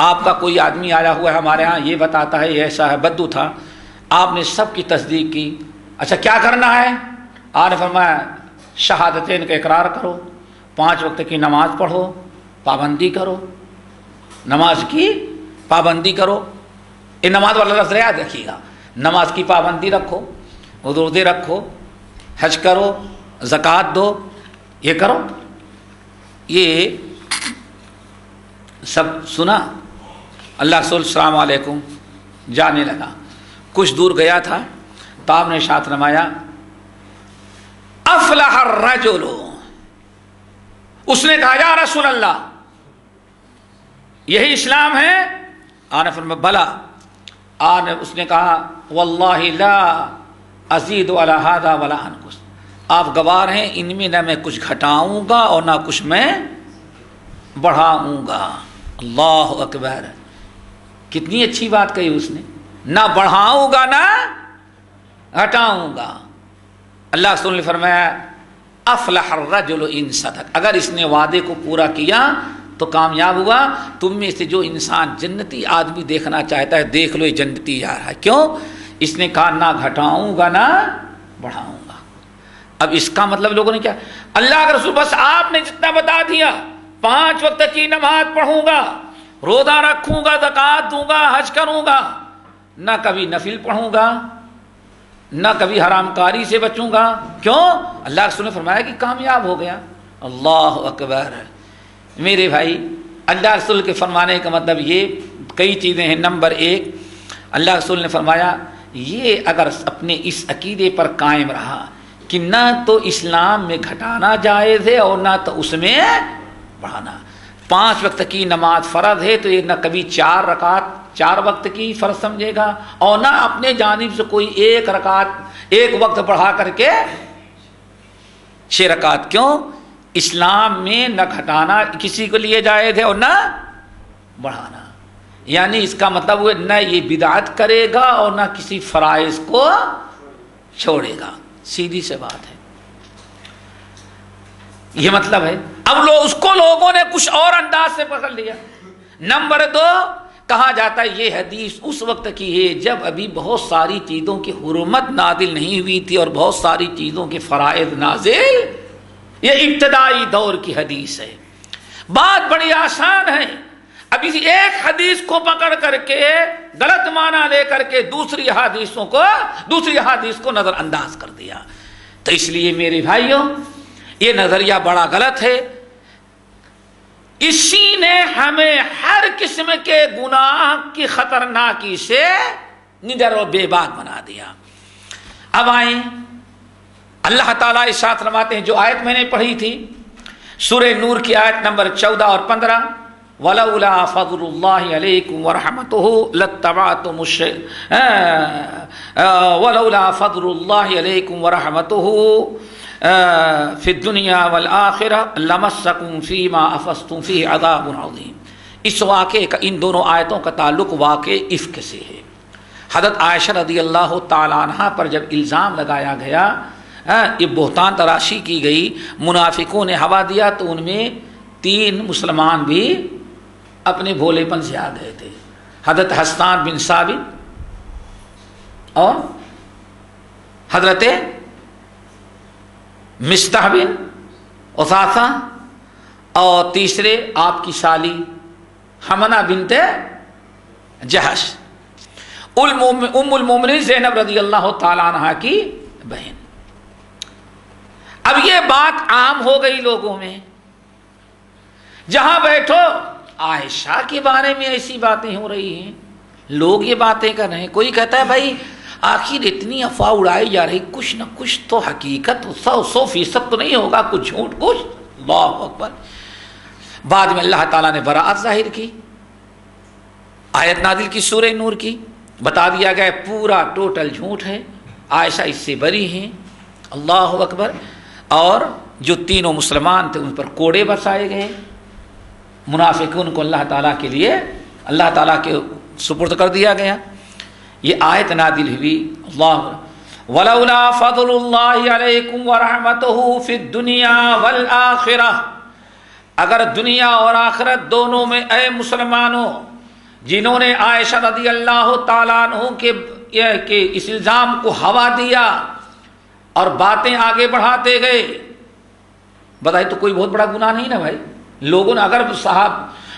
آپ کا کوئی آدمی آیا ہوا ہے ہمارے ہاں یہ بتاتا ہے ایسا ہے، بدو تھا، آپ نے سب کی تصدیق کی، اچھا کیا کرنا ہے؟ آپ نے فرمایا شہادتین کا اقرار کرو، 5 وقت کی نماز پڑھو، پابندی کرو، نماز کی پابندی کرو۔ یہ نماز والا لفظ یاد رکھیے گا، نماز کی پابندی رکھو، روزے رکھو، حج کرو، زکوٰۃ دو، یہ کرو۔ یہ سب سنا، اللہ رسول السلام علیکم جانے لگا، کچھ دور گیا تھا تو آپ نے ارشاد فرمایا افلح الرجل، اس نے کہا یا رسول اللہ یہی اسلام ہے؟ آنے فرمایا بلا، آنے اس نے کہا واللہ لا ازید علی ھذا ولا انقص، آپ گواہ ہیں ان میں نہ میں کچھ گھٹاؤں گا اور نہ کچھ میں بڑھاؤں گا۔ اللہ اکبر، کتنی اچھی بات کہی اس نے، نہ بڑھاؤں گا نہ ہٹاؤں گا۔ اللہ رسول نے فرمایا افلح الرجل ان صدق، اگر اس نے وعدے کو پورا کیا تو کامیاب ہوا۔ تم میں سے جو انسان جنتی آدمی دیکھنا چاہتا ہے دیکھ لو یہ جنتی جا رہا ہے، کیوں؟ اس نے کہا نہ گھٹاؤں گا نہ بڑھاؤں گا۔ اب اس کا مطلب لوگوں نے کیا، اللہ کا رسول بس آپ نے جتنا بتا دیا، 5 وقت کی نماز پڑھوں گا، روزہ رکھوں گا، زکوٰۃ دوں گا، حج کروں گا، نہ کبھی نفل پڑھوں گا، نہ کبھی حرام کاری سے بچوں گا، کیوں؟ اللہ رسول نے فرمایا کہ کامیاب ہو گیا۔ اللہ اکبر۔ میرے بھائی، اللہ رسول کے فرمانے کا مطلب یہ کئی چیزیں ہیں۔ نمبر 1، اللہ رسول نے فرمایا یہ اگر اپنے اس عقیدے پر قائم رہا کہ نہ تو اسلام میں گھٹانا جائز ہے اور نہ تو اس میں بڑھانا، 5 وقت کی نماز فرض ہے تو یہ نہ کبھی 4 رکعت 4 وقت کی فرض سمجھے گا اور نہ اپنے جانب سے کوئی 1 رکعت 1 وقت بڑھا کر کے 6 رکعت، کیوں؟ اسلام میں نہ گھٹانا کسی کو لیے جائز ہے اور نہ بڑھانا، یعنی اس کا مطلب وہ نہ یہ بدعت کرے گا اور نہ کسی فرائض کو چھوڑے گا، سیدھی سی بات ہے، یہ مطلب ہے۔ اب اس کو لوگوں نے کچھ اور انداز سے پکڑ لیا۔ نمبر 2، کہا جاتا ہے یہ حدیث اس وقت کی ہے جب ابھی بہت ساری چیزوں کی حرمت نازل نہیں ہوئی تھی اور بہت ساری چیزوں کے فرائض نازل، یہ ابتدائی دور کی حدیث ہے۔ بات بڑی آسان ہے، اب اسی ایک حدیث کو پکڑ کر کے غلط معنی لے کر کے دوسری حدیث کو نظر انداز کر دیا۔ تو اس لیے میرے بھائیوں یہ نظریہ بڑا غلط ہے، اسی نے ہمیں ہر قسم کے گناہ کی خطرناکی سے نڈر و بے باک بنا دیا۔ اب آئیں، اللہ تعالیٰ ارشاد فرماتے ہیں، جو آیت میں نے پڑھی تھی سورہ نور کی آیت نمبر 14 اور 15، وَلَوْلَا فَضْلُ اللَّهِ عَلَيْكُمْ وَرَحْمَتُهُ لَاتَّبَعْتُمُ وَلَوْلَا فَضْلُ اللَّهِ عَلَيْكُمْ وَرَحْمَتُهُ فِي الدُّنْيَا وَالْآخِرَةِ لَمَسَّكُمْ فِيمَا أَفَضْتُمْ فِيهِ عَذَابٌ عَظِيمٌ۔ اس واقعے کا، ان دونوں آیتوں کا تعلق واقع افک سے ہے۔ حضرت عائشہ رضی اللہ تعالی عنہ پر جب الزام لگایا گیا، یہ بہتان تراشی کی گئی، منافقوں نے ہوا دیا تو ان میں 3 مسلمان بھی اپنے بھولے پن سے آ گئے تھے، حضرت حسان بن ثابت اور حضرت مصطح بن اثاثہ اور تیسرے آپ کی سالی حمنہ بنت جہش، ام المومنین زینب رضی اللہ تعالی عنہ کی بہن۔ اب یہ بات عام ہو گئی لوگوں میں، جہاں بیٹھو عائشہ کے بارے میں ایسی باتیں ہو رہی ہیں، لوگ یہ باتیں کر رہے ہیں۔ کوئی کہتا ہے بھائی آخر اتنی افواہ اڑائی جا رہی، کچھ نہ کچھ تو حقیقت 100% تو نہیں ہوگا، کچھ جھوٹ کچھ۔ اللہ اکبر۔ بعد میں اللہ تعالیٰ نے براءت ظاہر کی، آیت نازل کی سورہ نور کی، بتا دیا گیا پورا ٹوٹل جھوٹ ہے، عائشہ اس سے بری ہیں۔ اللہ اکبر۔ اور جو 3 مسلمان تھے ان پر کوڑے برسائے گئے، منافقون کو اللہ تعالیٰ کے لیے اللہ تعالیٰ کے سپرد کر دیا گیا۔ یہ آیت نازل ہوئی، اللہ وَلَوْلَا فَضْلُ اللَّهِ عَلَيْكُمْ وَرَحْمَتُهُ فِي الدُّنْيَا وَالْآخِرَةِ، اگر دنیا اور آخرت دونوں میں اے مسلمانوں جنہوں نے عائشہ رضی اللہ تعالیٰ عنہ کے اس الزام کو ہوا دیا اور باتیں آگے بڑھاتے گئے، بتائیے تو کوئی بہت بڑا گناہ نہیں نا بھائی؟ لوگوں نے اگر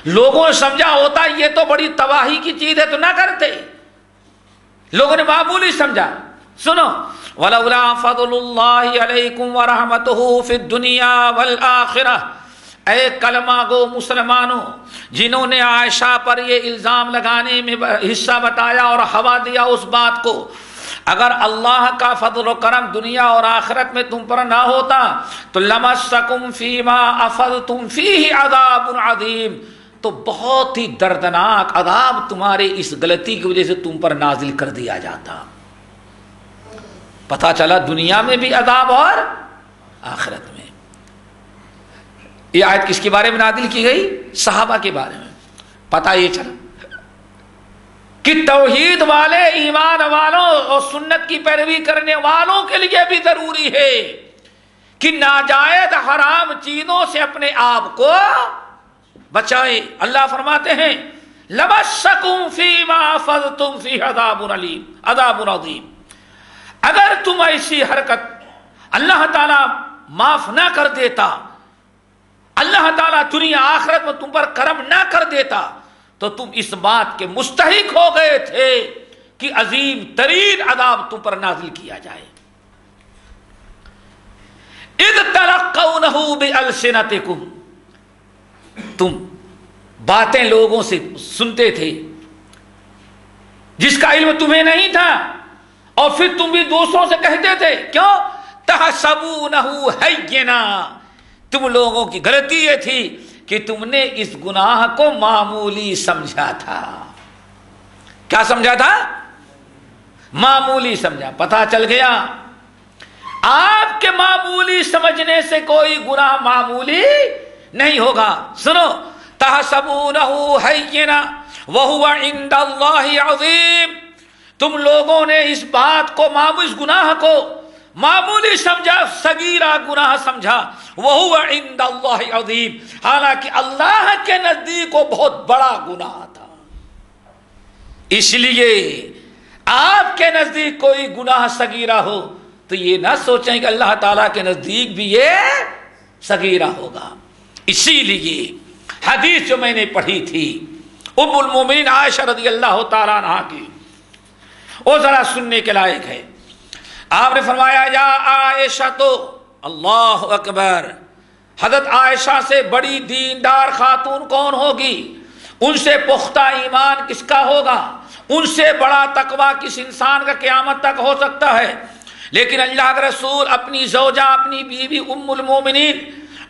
لوگوں نے سمجھا ہوتا یہ تو بڑی تباہی کی چیز ہے تو نہ کرتے، لوگوں نے معمولی سمجھا۔ سنو، وَلَوْلَا فَضْلُ اللَّهِ عَلَيْكُمْ وَرَحْمَتُهُ فِي الدُّنْيَا وَالْآخِرَةِ، اے کلمہ گو مسلمانوں جنہوں نے عائشہ پر یہ الزام لگانے میں حصہ بتایا اور ہوا دیا اس بات کو، اگر اللہ کا فضل و کرم دنیا اور آخرت میں تم پر نہ ہوتا تو لمسکم فیما افضتم فیہ عذاب عظیم، تو بہت ہی دردناک عذاب تمہارے اس غلطی کی وجہ سے تم پر نازل کر دیا جاتا۔ پتہ چلا دنیا میں بھی عذاب اور آخرت میں۔ یہ آیت کس کے بارے میں نازل کی گئی؟ صحابہ کے بارے میں۔ پتہ یہ چلا کہ توحید والے، ایمان والوں اور سنت کی پیروی کرنے والوں کے لیے بھی ضروری ہے کہ ناجائز حرام چیزوں سے اپنے آپ کو بچائے۔ اللہ فرماتے ہیں لمسکم فیما افضتم فیہ عذاب علیم، عذاب عظیم۔ اگر تم ایسی حرکت اللہ تعالیٰ معاف نہ کر دیتا، اللہ تعالیٰ دنیا آخرت میں تم پر کرم نہ کر دیتا تو تم اس بات کے مستحق ہو گئے تھے کہ عظیم ترین عذاب تم پر نازل کیا جائے۔ اذ تلقونہ بألسنتکم، تم باتیں لوگوں سے سنتے تھے جس کا علم تمہیں نہیں تھا، اور پھر تم بھی دوسروں سے کہتے تھے، کیوں؟ تحسبونہ ہینا، تم لوگوں کی غلطی یہ تھی کہ تم نے اس گناہ کو معمولی سمجھا تھا۔ کیا سمجھا تھا؟ معمولی سمجھا۔ پتہ چل گیا آپ کے معمولی سمجھنے سے کوئی گناہ معمولی نہیں ہوگا۔ سنو، تحسبونہ ہینا وہو عند اللہ عظیم، تم لوگوں نے اس بات کو اس گناہ کو معمولی سمجھا، صغیرہ گناہ سمجھا، وہو عند اللہ عظیم، حالانکہ اللہ کے نزدیک وہ بہت بڑا گناہ تھا۔ اس لیے آپ کے نزدیک کوئی گناہ صغیرہ ہو تو یہ نہ سوچیں کہ اللہ تعالیٰ کے نزدیک بھی یہ صغیرہ ہوگا۔ اسی لیے حدیث جو میں نے پڑھی تھی ام المومنین عائشہ رضی اللہ تعالیٰ عنہا کی، وہ ذرا سننے کے لائق ہے۔ آپ نے فرمایا یا عائشہ، تو اللہ اکبر، حضرت عائشہ سے بڑی دیندار خاتون کون ہوگی؟ ان سے پختہ ایمان کس کا ہوگا؟ ان سے بڑا تقوی کس انسان کا قیامت تک ہو سکتا ہے؟ لیکن اللہ کے رسول اپنی زوجہ، اپنی بیوی ام المومنین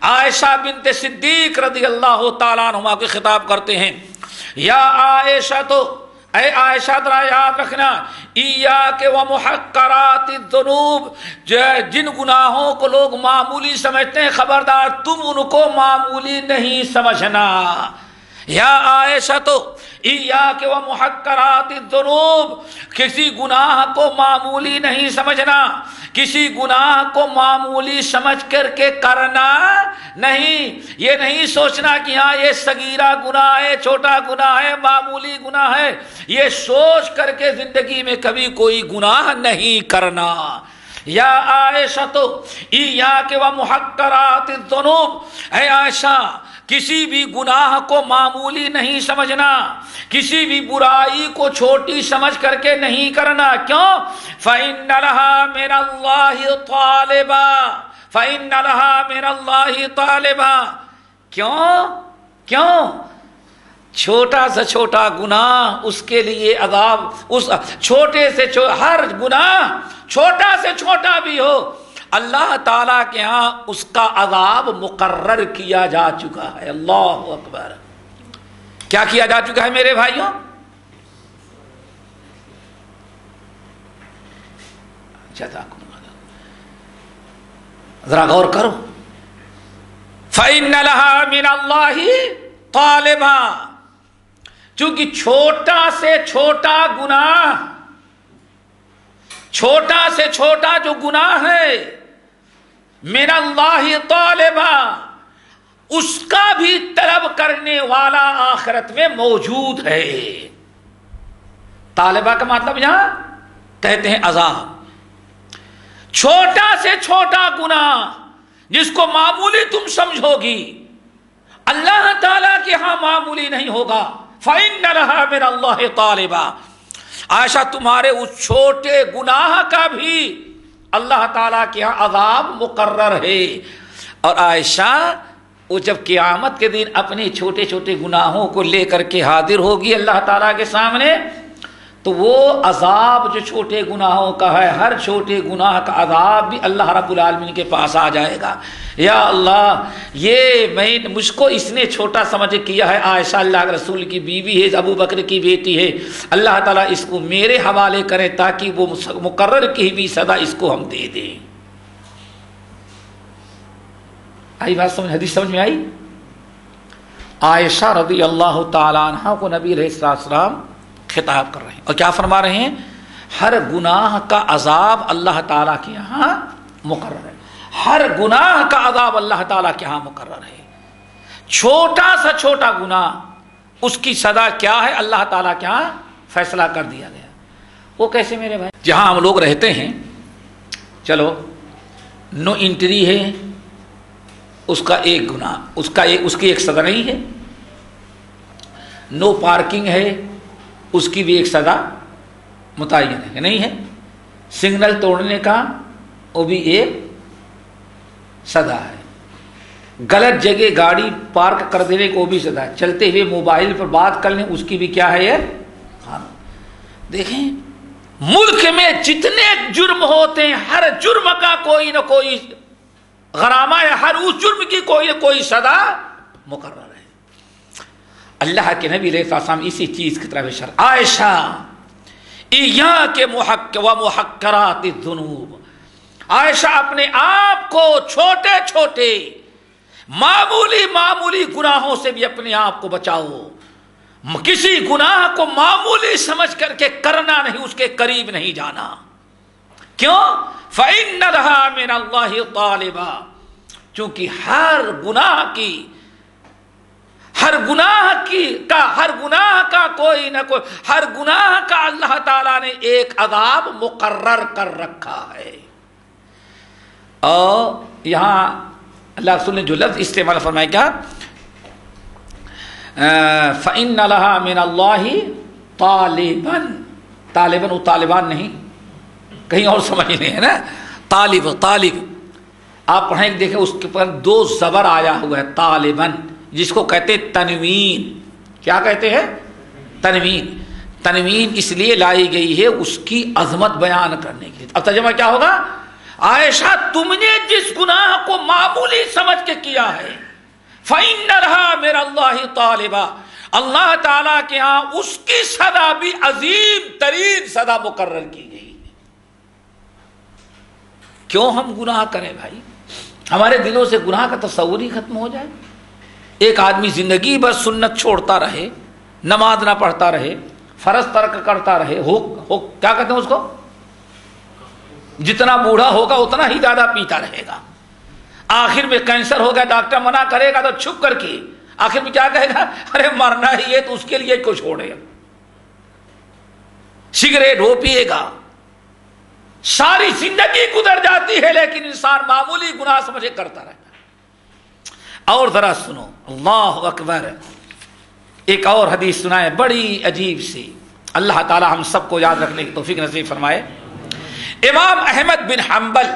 عائشہ بنت صدیق رضی اللہ تعالیٰ عنہا کو خطاب کرتے ہیں، یا عائشہ، تو اے عائشہ ذرا یاد رکھنا، ایاک و محقرات الذنوب، جن گناہوں کو لوگ معمولی سمجھتے ہیں خبردار تم ان کو معمولی نہیں سمجھنا۔ یا عائشہ، تو ایاک و محقرات الذنوب، کسی گناہ کو معمولی نہیں سمجھنا، کسی گناہ کو معمولی سمجھ کر کے کرنا نہیں، یہ نہیں سوچنا کہ ہاں یہ صغیرہ گناہ ہے، چھوٹا گناہ ہے، معمولی گناہ ہے، یہ سوچ کر کے زندگی میں کبھی کوئی گناہ نہیں کرنا۔ یا عائشہ، تو ایاک و محقرات الذنوب، اے عائشہ کسی بھی گناہ کو معمولی نہیں سمجھنا، کسی بھی برائی کو چھوٹی سمجھ کر کے نہیں کرنا۔ کیوں؟ فَإِنَّ لَهَا مِنَ اللَّهِ طَالِبًا، فَإِنَّ لَهَا مِنَ اللَّهِ طَالِبًا۔ کیوں؟ چھوٹا سے چھوٹا گناہ اس کے لیے عذاب، اس چھوٹے سے ہر گناہ چھوٹا سے چھوٹا بھی ہو اللہ تعالیٰ کے ہاں اس کا عذاب مقرر کیا جا چکا ہے۔ اللہ اکبر، کیا کیا جا چکا ہے میرے بھائیوں؟ ذرا غور کرو، فَإِنَّ لَهَا مِنَ اللَّهِ طَالِبًا، چونکہ چھوٹا سے چھوٹا گناہ، چھوٹا سے چھوٹا جو گناہ ہے من اللہ طالبا، اس کا بھی طلب کرنے والا آخرت میں موجود ہے۔ طالبہ کا مطلب یہاں کہتے ہیں عذاب۔ چھوٹا سے چھوٹا گناہ جس کو معمولی تم سمجھو گی اللہ تعالیٰ کے ہاں معمولی نہیں ہوگا۔ فَإِنَّ لَهَا مِنَ اللَّهِ طَالِبًا، عائشہ تمہارے اس چھوٹے گناہ کا بھی اللہ تعالیٰ کے ہاں عذاب مقرر ہے۔ اور عائشہ وہ جب قیامت کے دن اپنے چھوٹے چھوٹے گناہوں کو لے کر کے حاضر ہوگی اللہ تعالیٰ کے سامنے، تو وہ عذاب جو چھوٹے گناہوں کا ہے، ہر چھوٹے گناہ کا عذاب بھی اللہ رب العالمین کے پاس آ جائے گا۔ یا اللہ، یہ مجھ کو اس نے چھوٹا سمجھ کیا ہے، عائشہ اللہ کے رسول کی بیوی ہے، ابو بکر کی بیٹی ہے، اللہ تعالیٰ اس کو میرے حوالے کرے تاکہ وہ مقرر کی ہوئی سزا اس کو ہم دے دیں۔ آئی بات سمجھ، حدیث سمجھ میں آئی؟ عائشہ رضی اللہ تعالیٰ عنہ کو نبی علیہ السلام خطاب کر رہے ہیں اور کیا فرما رہے ہیں؟ ہر گناہ کا عذاب اللہ تعالیٰ کے یہاں مقرر ہے، ہر گناہ کا عذاب اللہ تعالیٰ کے یہاں مقرر ہے۔ چھوٹا سا چھوٹا گناہ، اس کی سزا کیا ہے اللہ تعالیٰ کے یہاں فیصلہ کر دیا گیا۔ وہ کیسے میرے بھائی؟ جہاں ہم لوگ رہتے ہیں، چلو نو انٹری ہے، اس کا ایک گناہ، اس کی ایک سزا نہیں ہے۔ نو پارکنگ ہے، اس کی بھی ایک سزا متعین ہے کہ نہیں ہے؟ سگنل توڑنے کا وہ بھی ایک سزا ہے، غلط جگہ گاڑی پارک کر دینے کو وہ بھی سزا ہے، چلتے ہوئے موبائل پر بات کر لیں اس کی بھی کیا ہے یہ قانون۔ دیکھیں ملک میں جتنے جرم ہوتے ہیں، ہر جرم کا کوئی نہ کوئی غرامہ ہے، ہر اس جرم کی کوئی نہ کوئی سزا مقرر ہے۔ اللہ کے نبی علیہ السلام اسی چیز کی طرف اشارہ، عائشہ ایاک و محقرات الذنوب، عائشہ اپنے آپ کو چھوٹے چھوٹے معمولی گناہوں سے بھی اپنے آپ کو بچاؤ، کسی گناہ کو معمولی سمجھ کر کے کرنا نہیں، اس کے قریب نہیں جانا۔ کیوں؟ فَإِنَّ لَهَا مِنَ اللَّهِ طَالِبًا، چونکہ ہر گناہ کا اللہ تعالیٰ نے ایک عذاب مقرر کر رکھا ہے۔ اور یہاں اللہ رسول نے جو لفظ استعمال فرمایا کیا؟ فَإِنَّ لَهَا مِنَ اللَّهِ طَالِبًا، طالباً وہ طالبان نہیں، کہیں اور سمجھ نہیں ہے نا، طالب آپ پڑھیں دیکھیں اس کے پر دو زبر آیا ہوا ہے، طالباً، جس کو کہتے ہیں تنوین۔ کیا کہتے ہیں؟ تنوین۔ تنوین اس لیے لائی گئی ہے اس کی عظمت بیان کرنے کے لیے۔ اب ترجمہ کیا ہوگا؟ عائشہ تم نے جس گناہ کو معمولی سمجھ کے کیا ہے، فَإِنَّ لَهَا مِنَ اللَّهِ طَالِبًا، اللہ تعالیٰ کے ہاں اس کی سزا بھی عظیم ترین سزا مقرر کی گئی ہے۔ کیوں ہم گناہ کریں بھائی؟ ہمارے دلوں سے گناہ کا تصور ہی ختم ہو جائے۔ ایک آدمی زندگی بھر سنت چھوڑتا رہے، نماز نہ پڑھتا رہے، فرض ترک کرتا رہے، کیا کہتے ہیں اس کو؟ جتنا بوڑھا ہوگا اتنا ہی زیادہ پیتا رہے گا، آخر میں کینسر ہوگا، ڈاکٹر منع کرے گا تو چھپ کر کے آخر میں کیا کہے گا؟ ارے مرنا ہی ہے تو اس کے لیے کچھ چھوڑے گا، سگریٹ وہ پیے گا، ساری زندگی گزر جاتی ہے لیکن انسان معمولی گناہ سمجھے کرتا رہتا ہے۔ اور ذرا سنو، اللہ اکبر، ایک اور حدیث سنائے بڑی عجیب سی، اللہ تعالی ہم سب کو یاد رکھنے کی توفیق نصیب فرمائے۔ امام احمد بن حنبل،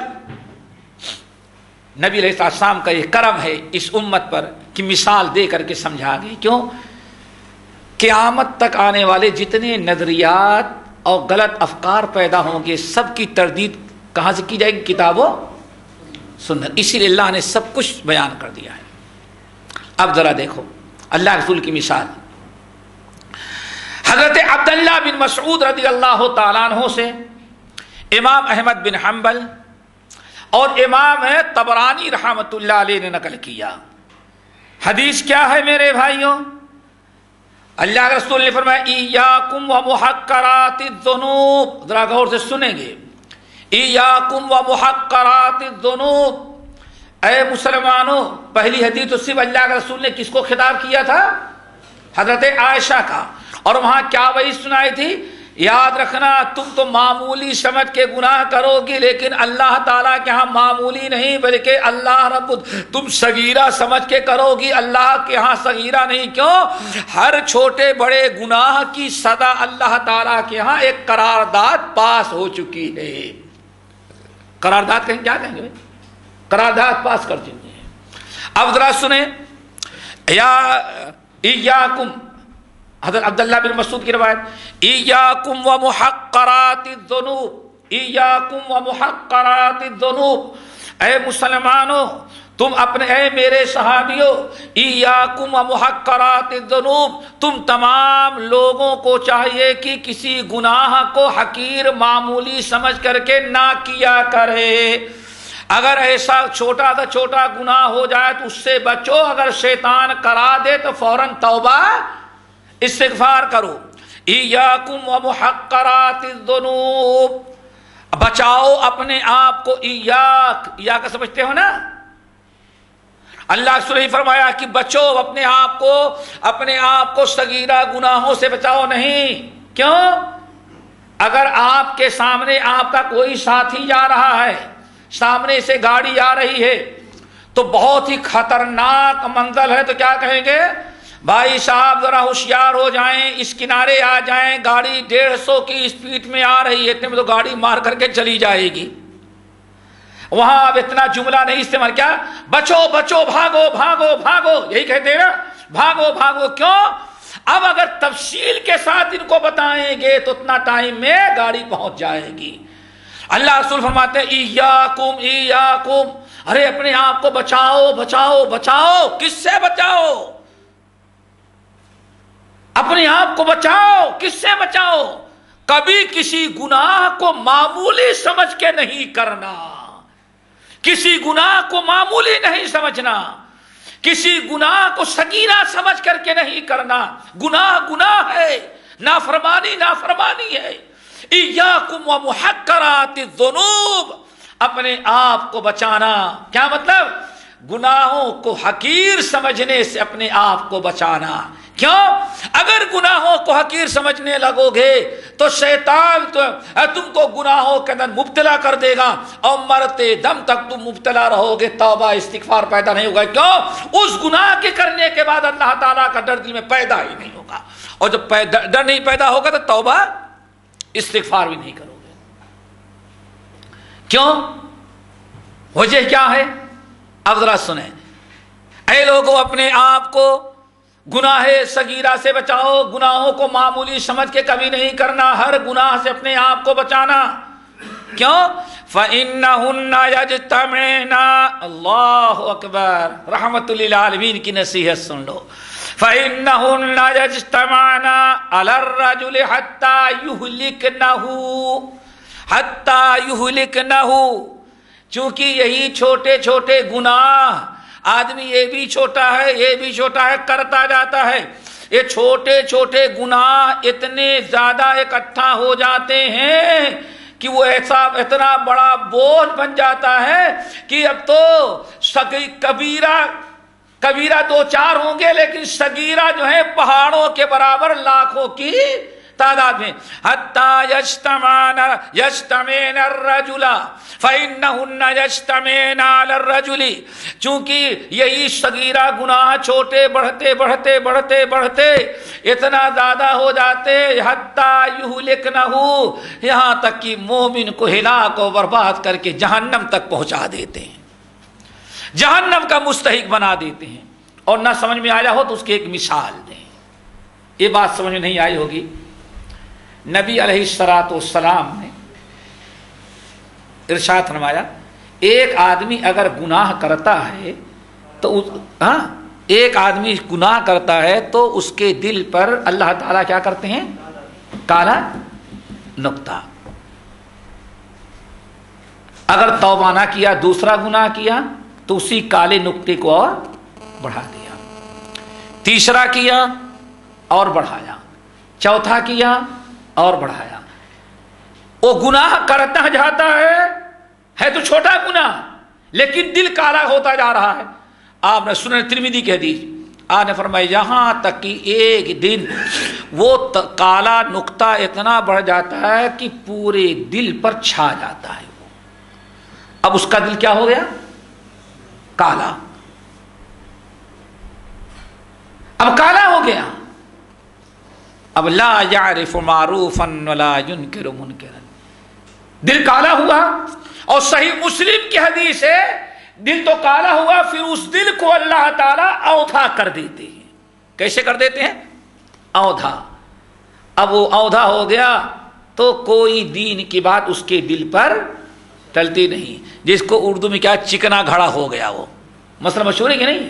نبی علیہ السلام کا یہ کرم ہے اس امت پر کہ مثال دے کر کے سمجھا گئی۔ کیوں؟ قیامت تک آنے والے جتنے نظریات اور غلط افکار پیدا ہوں گے سب کی تردید کہاں سے کی جائے گی؟ کتاب و سنت۔ اسی لیے اللہ نے سب کچھ بیان کر دیا ہے۔ اب ذرا دیکھو اللہ رسول کی مثال، حضرت عبداللہ بن مسعود رضی اللہ تعالیٰ عنہ سے امام احمد بن حنبل اور امام طبرانی رحمۃ اللہ علیہ نے نقل کیا۔ حدیث کیا ہے میرے بھائیوں؟ اللہ کے رسول نے فرمایا ایاکم ومحقرات الذنوب، ذرا غور سے سنیں گے، ایاکم ومحقرات الذنوب، اے مسلمانوں، پہلی حدیث تو صرف اللہ کے رسول نے کس کو خطاب کیا تھا؟ حضرت عائشہ کا، اور وہاں کیا وہی سنائی تھی؟ یاد رکھنا تم تو معمولی سمجھ کے گناہ کرو گی لیکن اللہ تعالیٰ کے ہاں معمولی نہیں بلکہ اللہ رب تم صغیرہ سمجھ کے کرو گی، اللہ کے ہاں صغیرہ نہیں۔ کیوں؟ ہر چھوٹے بڑے گناہ کی سزا اللہ تعالیٰ کے ہاں ایک قرارداد پاس ہو چکی ہے۔ قرارداد کہیں کیا کہیں گے؟ قرارداد پاس کر چکے ہیں۔ اب ذرا سنیں، ایاکم، حضرت عبداللہ بن مسعود کی روایت، ایاکم ومحقرات الذنوب، ایاکم ومحقرات الذنوب، اے مسلمانوں تم اپنے، اے میرے صحابیوں، ایاکم ومحقرات الذنوب، تم تمام لوگوں کو چاہیے کہ کسی گناہ کو حقیر معمولی سمجھ کر کے نہ کیا کرے۔ اگر ایسا چھوٹا سا چھوٹا گناہ ہو جائے تو اس سے بچو، اگر شیطان کرا دے تو فوراً توبہ استغفار کرو۔ ایاکم ومحقرات الذنوب، بچاؤ اپنے آپ کو، یا کا سمجھتے ہو نا، اللہ نے فرمایا کہ بچو اپنے آپ کو صغیرہ گناہوں سے بچاؤ نہیں۔ کیوں؟ اگر آپ کے سامنے آپ کا کوئی ساتھی جا رہا ہے، سامنے سے گاڑی آ رہی ہے تو بہت ہی خطرناک منزل ہے، تو کیا کہیں گے؟ بھائی صاحب ذرا ہوشیار ہو جائیں، اس کنارے آ جائیں، گاڑی 150 کی اسپیڈ میں آ رہی ہے، اتنے میں تو گاڑی مار کر کے چلی جائے گی۔ وہاں اب اتنا جملہ نہیں استعمال، کیا بچو بچو، بھاگو بھاگو بھاگو، یہی کہتے ہیں نا، بھاگو بھاگو۔ کیوں؟ اب اگر تفصیل کے ساتھ ان کو بتائیں گے تو اتنا ٹائم میں گاڑی پہنچ جائے گی۔ اللہ رسول فرماتے ہیں ایاکم ایاکم، ارے اپنے آپ کو بچاؤ بچاؤ بچاؤ۔ کس سے بچاؤ؟ اپنے آپ کو بچاؤ۔ کس سے بچاؤ؟ کبھی کسی گناہ کو معمولی سمجھ کے نہیں کرنا، کسی گناہ کو معمولی نہیں سمجھنا، کسی گناہ کو صغیرہ سمجھ کر کے نہیں کرنا۔ گناہ گناہ ہے، نافرمانی نافرمانی ہے۔ ایاکم ومحقرات الذنوب، اپنے آپ کو بچانا۔ کیا مطلب؟ گناہوں کو حقیر سمجھنے سے اپنے آپ کو بچانا۔ کیوں؟ اگر گناہوں کو حقیر سمجھنے لگو گے تو شیطان تم کو گناہوں کے اندر مبتلا کر دے گا، اور مرتے دم تک تم مبتلا رہو گے، توبہ استغفار پیدا نہیں ہوگا۔ کیوں؟ اس گناہ کے کرنے کے بعد اللہ تعالیٰ کا ڈر دل میں پیدا ہی نہیں ہوگا، اور جب ڈر نہیں پیدا ہوگا تو توبہ استغفار بھی نہیں کرو گے۔ کیوں؟ وجہ کیا ہے؟ اب ذرا سنیں، اے لوگوں اپنے آپ کو گناہ صغیرہ سے بچاؤ، گناہوں کو معمولی سمجھ کے کبھی نہیں کرنا، ہر گناہ سے اپنے آپ کو بچانا۔ کیوں؟ فَإِنَّهُنَّ يَجْتَمِعْنَ، اللہ اکبر، رحمت للعالمین کی نصیحت سن لو۔ فَإِنَّهُنَّ يَجْتَمِعْنَ عَلَى الرَّجُلِ حَتَّى يُهْلِكْنَهُ، چونکہ یہی چھوٹے چھوٹے گناہ، آدمی یہ بھی چھوٹا ہے یہ بھی چھوٹا ہے کرتا جاتا ہے، یہ چھوٹے چھوٹے گناہ اتنے زیادہ اکٹھا ہو جاتے ہیں کہ وہ ایسا اتنا بڑا بوجھ بن جاتا ہے کہ اب تو کبیرہ 2-4 ہوں گے، لیکن صغیرہ جو ہے پہاڑوں کے برابر، لاکھوں کی تعداد میں۔ حتی یجتمعن الرجل فإنہن یجتمعن علی الرجل، چونکہ یہی صغیرہ گناہ چھوٹے بڑھتے بڑھتے بڑھتے بڑھتے اتنا زیادہ ہو جاتے، حتی یہلکنہ، یہاں تک کہ مومن کو ہلاک و برباد کر کے جہنم تک پہنچا دیتے ہیں، جہنم کا مستحق بنا دیتے ہیں۔ اور نہ سمجھ میں آیا ہو تو اس کی ایک مثال دیں، یہ بات سمجھ میں نہیں آئی ہوگی۔ نبی علیہ السلام نے ارشاد فرمایا، ایک آدمی اگر گناہ کرتا ہے تو ایک آدمی گناہ کرتا ہے تو اس کے دل پر اللہ تعالیٰ کیا کرتے ہیں؟ کالا نقطہ۔ اگر توبہ نہ کیا، دوسرا گناہ کیا تو اسی کالے نقطے کو اور بڑھا دیا، تیسرا کیا اور بڑھایا، چوتھا کیا اور بڑھایا۔ وہ گناہ کرتا جاتا ہے تو چھوٹا گناہ، لیکن دل کالا ہوتا جا رہا ہے۔ آپ نے سنن ترمذی کی حدیث، آپ نے فرمایا یہاں تک کہ ایک دن وہ کالا نقطہ اتنا بڑھ جاتا ہے کہ پورے دل پر چھا جاتا ہے۔ اب اس کا دل کیا ہو گیا؟ کالا، اب کالا ہو گیا، اب لا یعرف معروفا ولا ینکر منکرا، دل کالا ہوا۔ اور صحیح مسلم کی حدیث ہے، دل تو کالا ہوا، پھر اس دل کو اللہ تعالیٰ اوندھا کر دیتے ہیں. کیسے کر دیتے ہیں؟ اوندھا. اب وہ اوندھا ہو گیا تو کوئی دین کی بات اس کے دل پر ٹلتی نہیں. جس کو اردو میں کیا چکنا گھڑا ہو گیا، وہ مسئلہ مشہور ہے کہ نہیں؟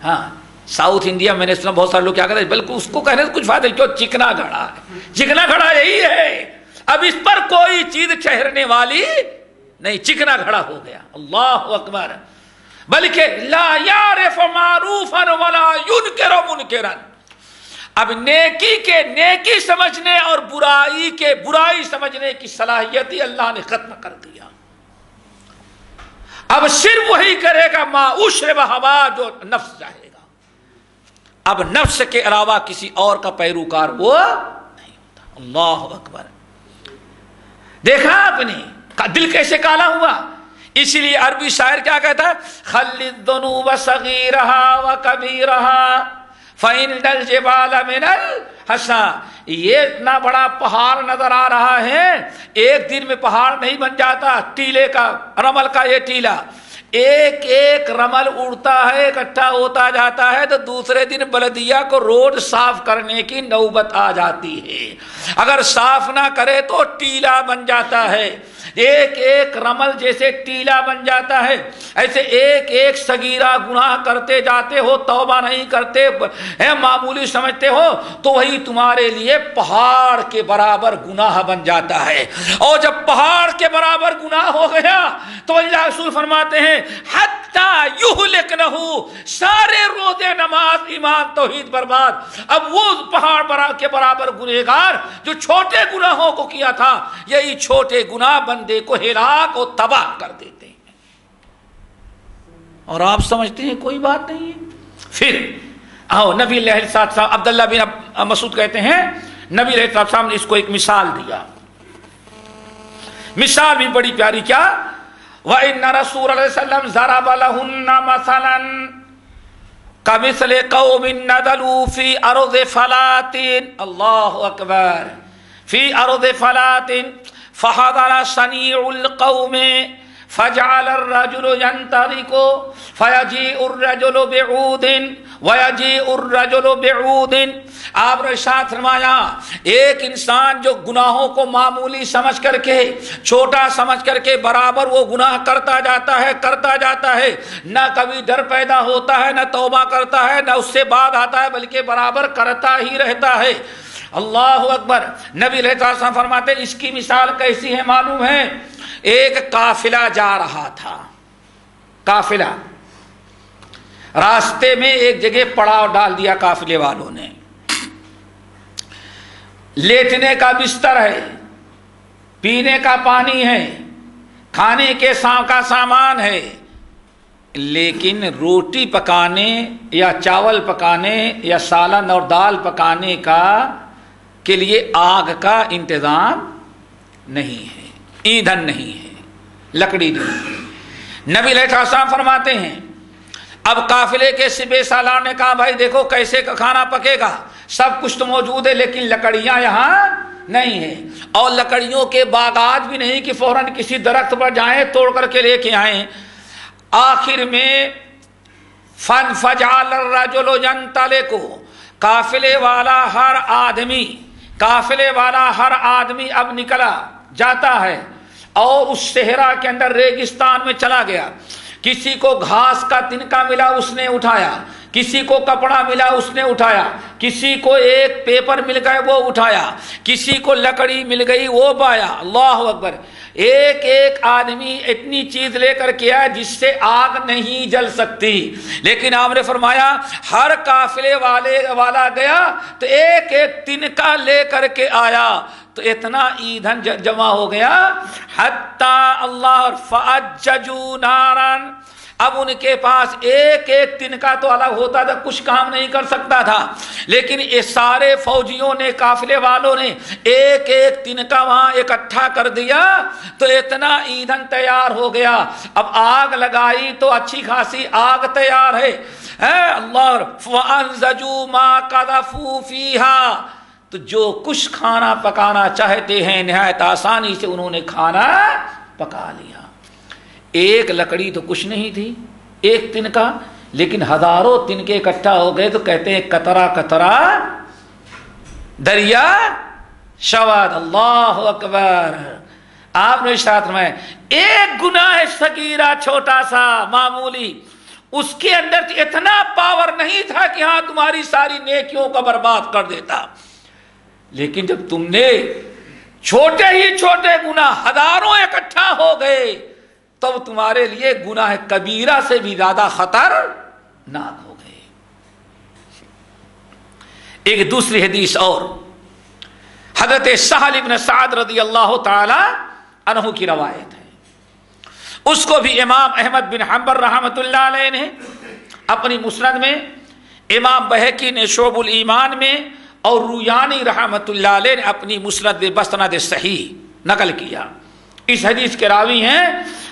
ہاں، ساؤتھ انڈیا میں نے سنا بہت سارے لوگ کیا کہتے ہیں، بلکہ اس کو کہنے سے کچھ فائدہ نہیں، کیوں چکنا گھڑا ہے. چکنا گھڑا یہی ہے، اب اس پر کوئی چیز ٹھہرنے والی نہیں، چکنا گھڑا ہو گیا. اللہ اکبر. بلکہ لا یعرف معروفا ولا ینکر منکرا. اب نیکی کے نیکی سمجھنے اور برائی کے برائی سمجھنے کی صلاحیت ہی اللہ نے ختم کر دیا. اب صرف وہی کرے گا ما اشرب ہوا، جو نفس چاہے گا. اب نفس کے علاوہ کسی اور کا پیروکار وہ نہیں ہوتا. اللہ اکبر. دیکھا آپ نے دل کیسے کالا ہوا. اسی لیے عربی شاعر کیا کہتا ہے، خلِ الذنوب صغیرہا وکبیرہا فإن الجبال من الحصى. یہ اتنا بڑا پہاڑ نظر آ رہا ہے، ایک دن میں پہاڑ نہیں بن جاتا. ٹیلے کا، رمل کا یہ ٹیلا، ایک ایک رمل اڑتا ہے، اکٹھا ہوتا جاتا ہے، تو دوسرے دن بلدیہ کو روڈ صاف کرنے کی نوبت آ جاتی ہے. اگر صاف نہ کرے تو ٹیلا بن جاتا ہے. ایک ایک رمل جیسے ٹیلا بن جاتا ہے، ایسے ایک ایک صغیرہ گناہ کرتے جاتے ہو، توبہ نہیں کرتے، معمولی سمجھتے ہو، تو وہی تمہارے لیے پہاڑ کے برابر گناہ بن جاتا ہے. اور جب پہاڑ کے برابر گناہ ہو گیا تو اللہ رسول فرماتے ہیں حتی یہلکنہ، سارے روزے نماز ایمان توحید برباد. اب وہ پہاڑ کے برابر گنہگار جو چھوٹے گناہوں کو کیا تھا، یہی چھوٹے گناہ بندے کو ہلاک اور تباہ کر دیتے ہیں. اور آپ سمجھتے ہیں کوئی بات نہیں ہے. پھر آؤ نبی علیہ الصلوۃ والسلام، عبداللہ بن مسعود کہتے ہیں نبی علیہ الصلوۃ والسلام نے اس کو ایک مثال دیا. مثال بھی بڑی پیاری. کیا؟ وَإِنَّ رَسُولَ اللَّهِ صَلَّى اللَّهُ عَلَيْهِ وسلم ضَرَبَ لَهُنَّ مَثَلًا كَمِثْلِ قَوْمٍ نَزَلُوا فِي أَرْضِ فَلَاتٍ. اللہ اکبر. فِي أَرْضِ فَلَاتٍ فَحَضَرَ صَنِيعُ الْقَوْمِ فَجَعَلَ الرَّجُلُ يَنْطَلِقُ فَيَجِيءُ الرَّجُلُ بِعُودٍ وَيَجِيءُ الرَّجُلُ بِعُودٍ. آپ نے ارشاد فرمایا ایک انسان جو گناہوں کو معمولی سمجھ کر کے، چھوٹا سمجھ کر کے برابر وہ گناہ کرتا جاتا ہے، نہ کبھی ڈر پیدا ہوتا ہے، نہ توبہ کرتا ہے، نہ اس سے بعد آتا ہے، بلکہ برابر کرتا ہی رہتا ہے. اللہ اکبر. نبی علیہ السلام فرماتے اس کی مثال کیسی ہے معلوم ہے؟ ایک قافلہ جا رہا تھا. قافلہ راستے میں ایک جگہ پڑاؤ ڈال دیا قافلے والوں نے. لیٹنے کا بستر ہے، پینے کا پانی ہے، کھانے کے کا سامان ہے، لیکن روٹی پکانے یا چاول پکانے یا سالن اور دال پکانے کے لیے آگ کا انتظام نہیں ہے، ایندھن نہیں ہے، لکڑی نہیں ہے. نبی علیہ السلام فرماتے ہیں اب قافلے کے سپہ سالار نے کہا بھائی دیکھو کیسے کھانا پکے گا، سب کچھ تو موجود ہے لیکن لکڑیاں یہاں نہیں ہیں، اور لکڑیوں کے باغات بھی نہیں کہ فوراً کسی درخت پر جائیں توڑ کر کے لے کے آئیں. آخر میں فَجَعَلَ الرَّجُلُ يَنْطَلِقُ، قافلے والا ہر آدمی اب نکلا جاتا ہے اور اس صحرا کے اندر ریگستان میں چلا گیا. کسی کو گھاس کا تنکا ملا اس نے اٹھایا، کسی کو کپڑا ملا اس نے اٹھایا، کسی کو ایک پیپر مل گئے وہ اٹھایا، کسی کو لکڑی مل گئی وہ بایا. اللہ اکبر. ایک ایک آدمی اتنی چیز لے کر کے آیا جس سے آگ نہیں جل سکتی، لیکن آپ نے فرمایا ہر قافلے والا گیا تو ایک ایک تنکا لے کر کے آیا تو اتنا ایندھن جمع ہو گیا حتی اللہ فَأَجَّجُوا نَارًا. اب ان کے پاس ایک ایک تنکا تو الگ ہوتا تھا، کچھ کام نہیں کر سکتا تھا، لیکن یہ سارے فوجیوں نے قافلے والوں نے ایک ایک تنکا وہاں اکٹھا کر دیا تو اتنا ایندھن تیار ہو گیا. اب آگ لگائی تو اچھی خاصی آگ تیار ہے. اللہ فَأَنزَجُوا مَا قَذَفُوا فِيهَا، تو جو کچھ کھانا پکانا چاہتے ہیں نہایت آسانی سے انہوں نے کھانا پکا لیا. ایک لکڑی تو کچھ نہیں تھی، ایک تنکا، لیکن ہزاروں تنکے اکٹھا ہو گئے تو کہتے ہیں قطرہ قطرہ دریا شواد۔ اللہ اکبر۔ آپ نے ارشاد فرمایا ایک گناہ صغیرہ چھوٹا سا معمولی، اس کے اندر اتنا پاور نہیں تھا کہ ہاں تمہاری ساری نیکیوں کا برباد کر دیتا، لیکن جب تم نے چھوٹے ہی چھوٹے گناہ ہزاروں اکٹھا ہو گئے تب تمہارے لیے گناہ کبیرہ سے بھی زیادہ خطرناک ہو گئے۔ ایک دوسری حدیث اور حضرت سہل بن سعد رضی اللہ تعالی عنہ کی روایت ہے، اس کو بھی امام احمد بن حنبل رحمۃ اللہ علیہ نے اپنی مسند میں، امام بہقی نے شعب الایمان میں، اور رویانی رحمۃ اللہ علیہ نے اپنی مسند بسند صحیح نقل کیا۔ اس حدیث کے راوی ہیں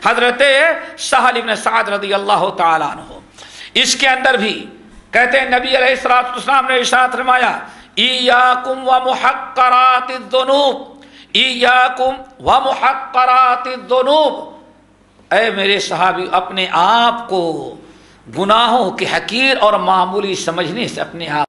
حضرت سہل بن سعد رضی اللہ تعالیٰ عنہ۔ اس کے اندر بھی کہتے ہیں نبی علیہ الصلوۃ والسلام نے ارشاد فرمایا ایاکم ومحقرات الذنوب، ایاکم ومحقرات الذنوب، اے میرے صحابی اپنے آپ کو گناہوں کے حقیر اور معمولی سمجھنے سے اپنے آپ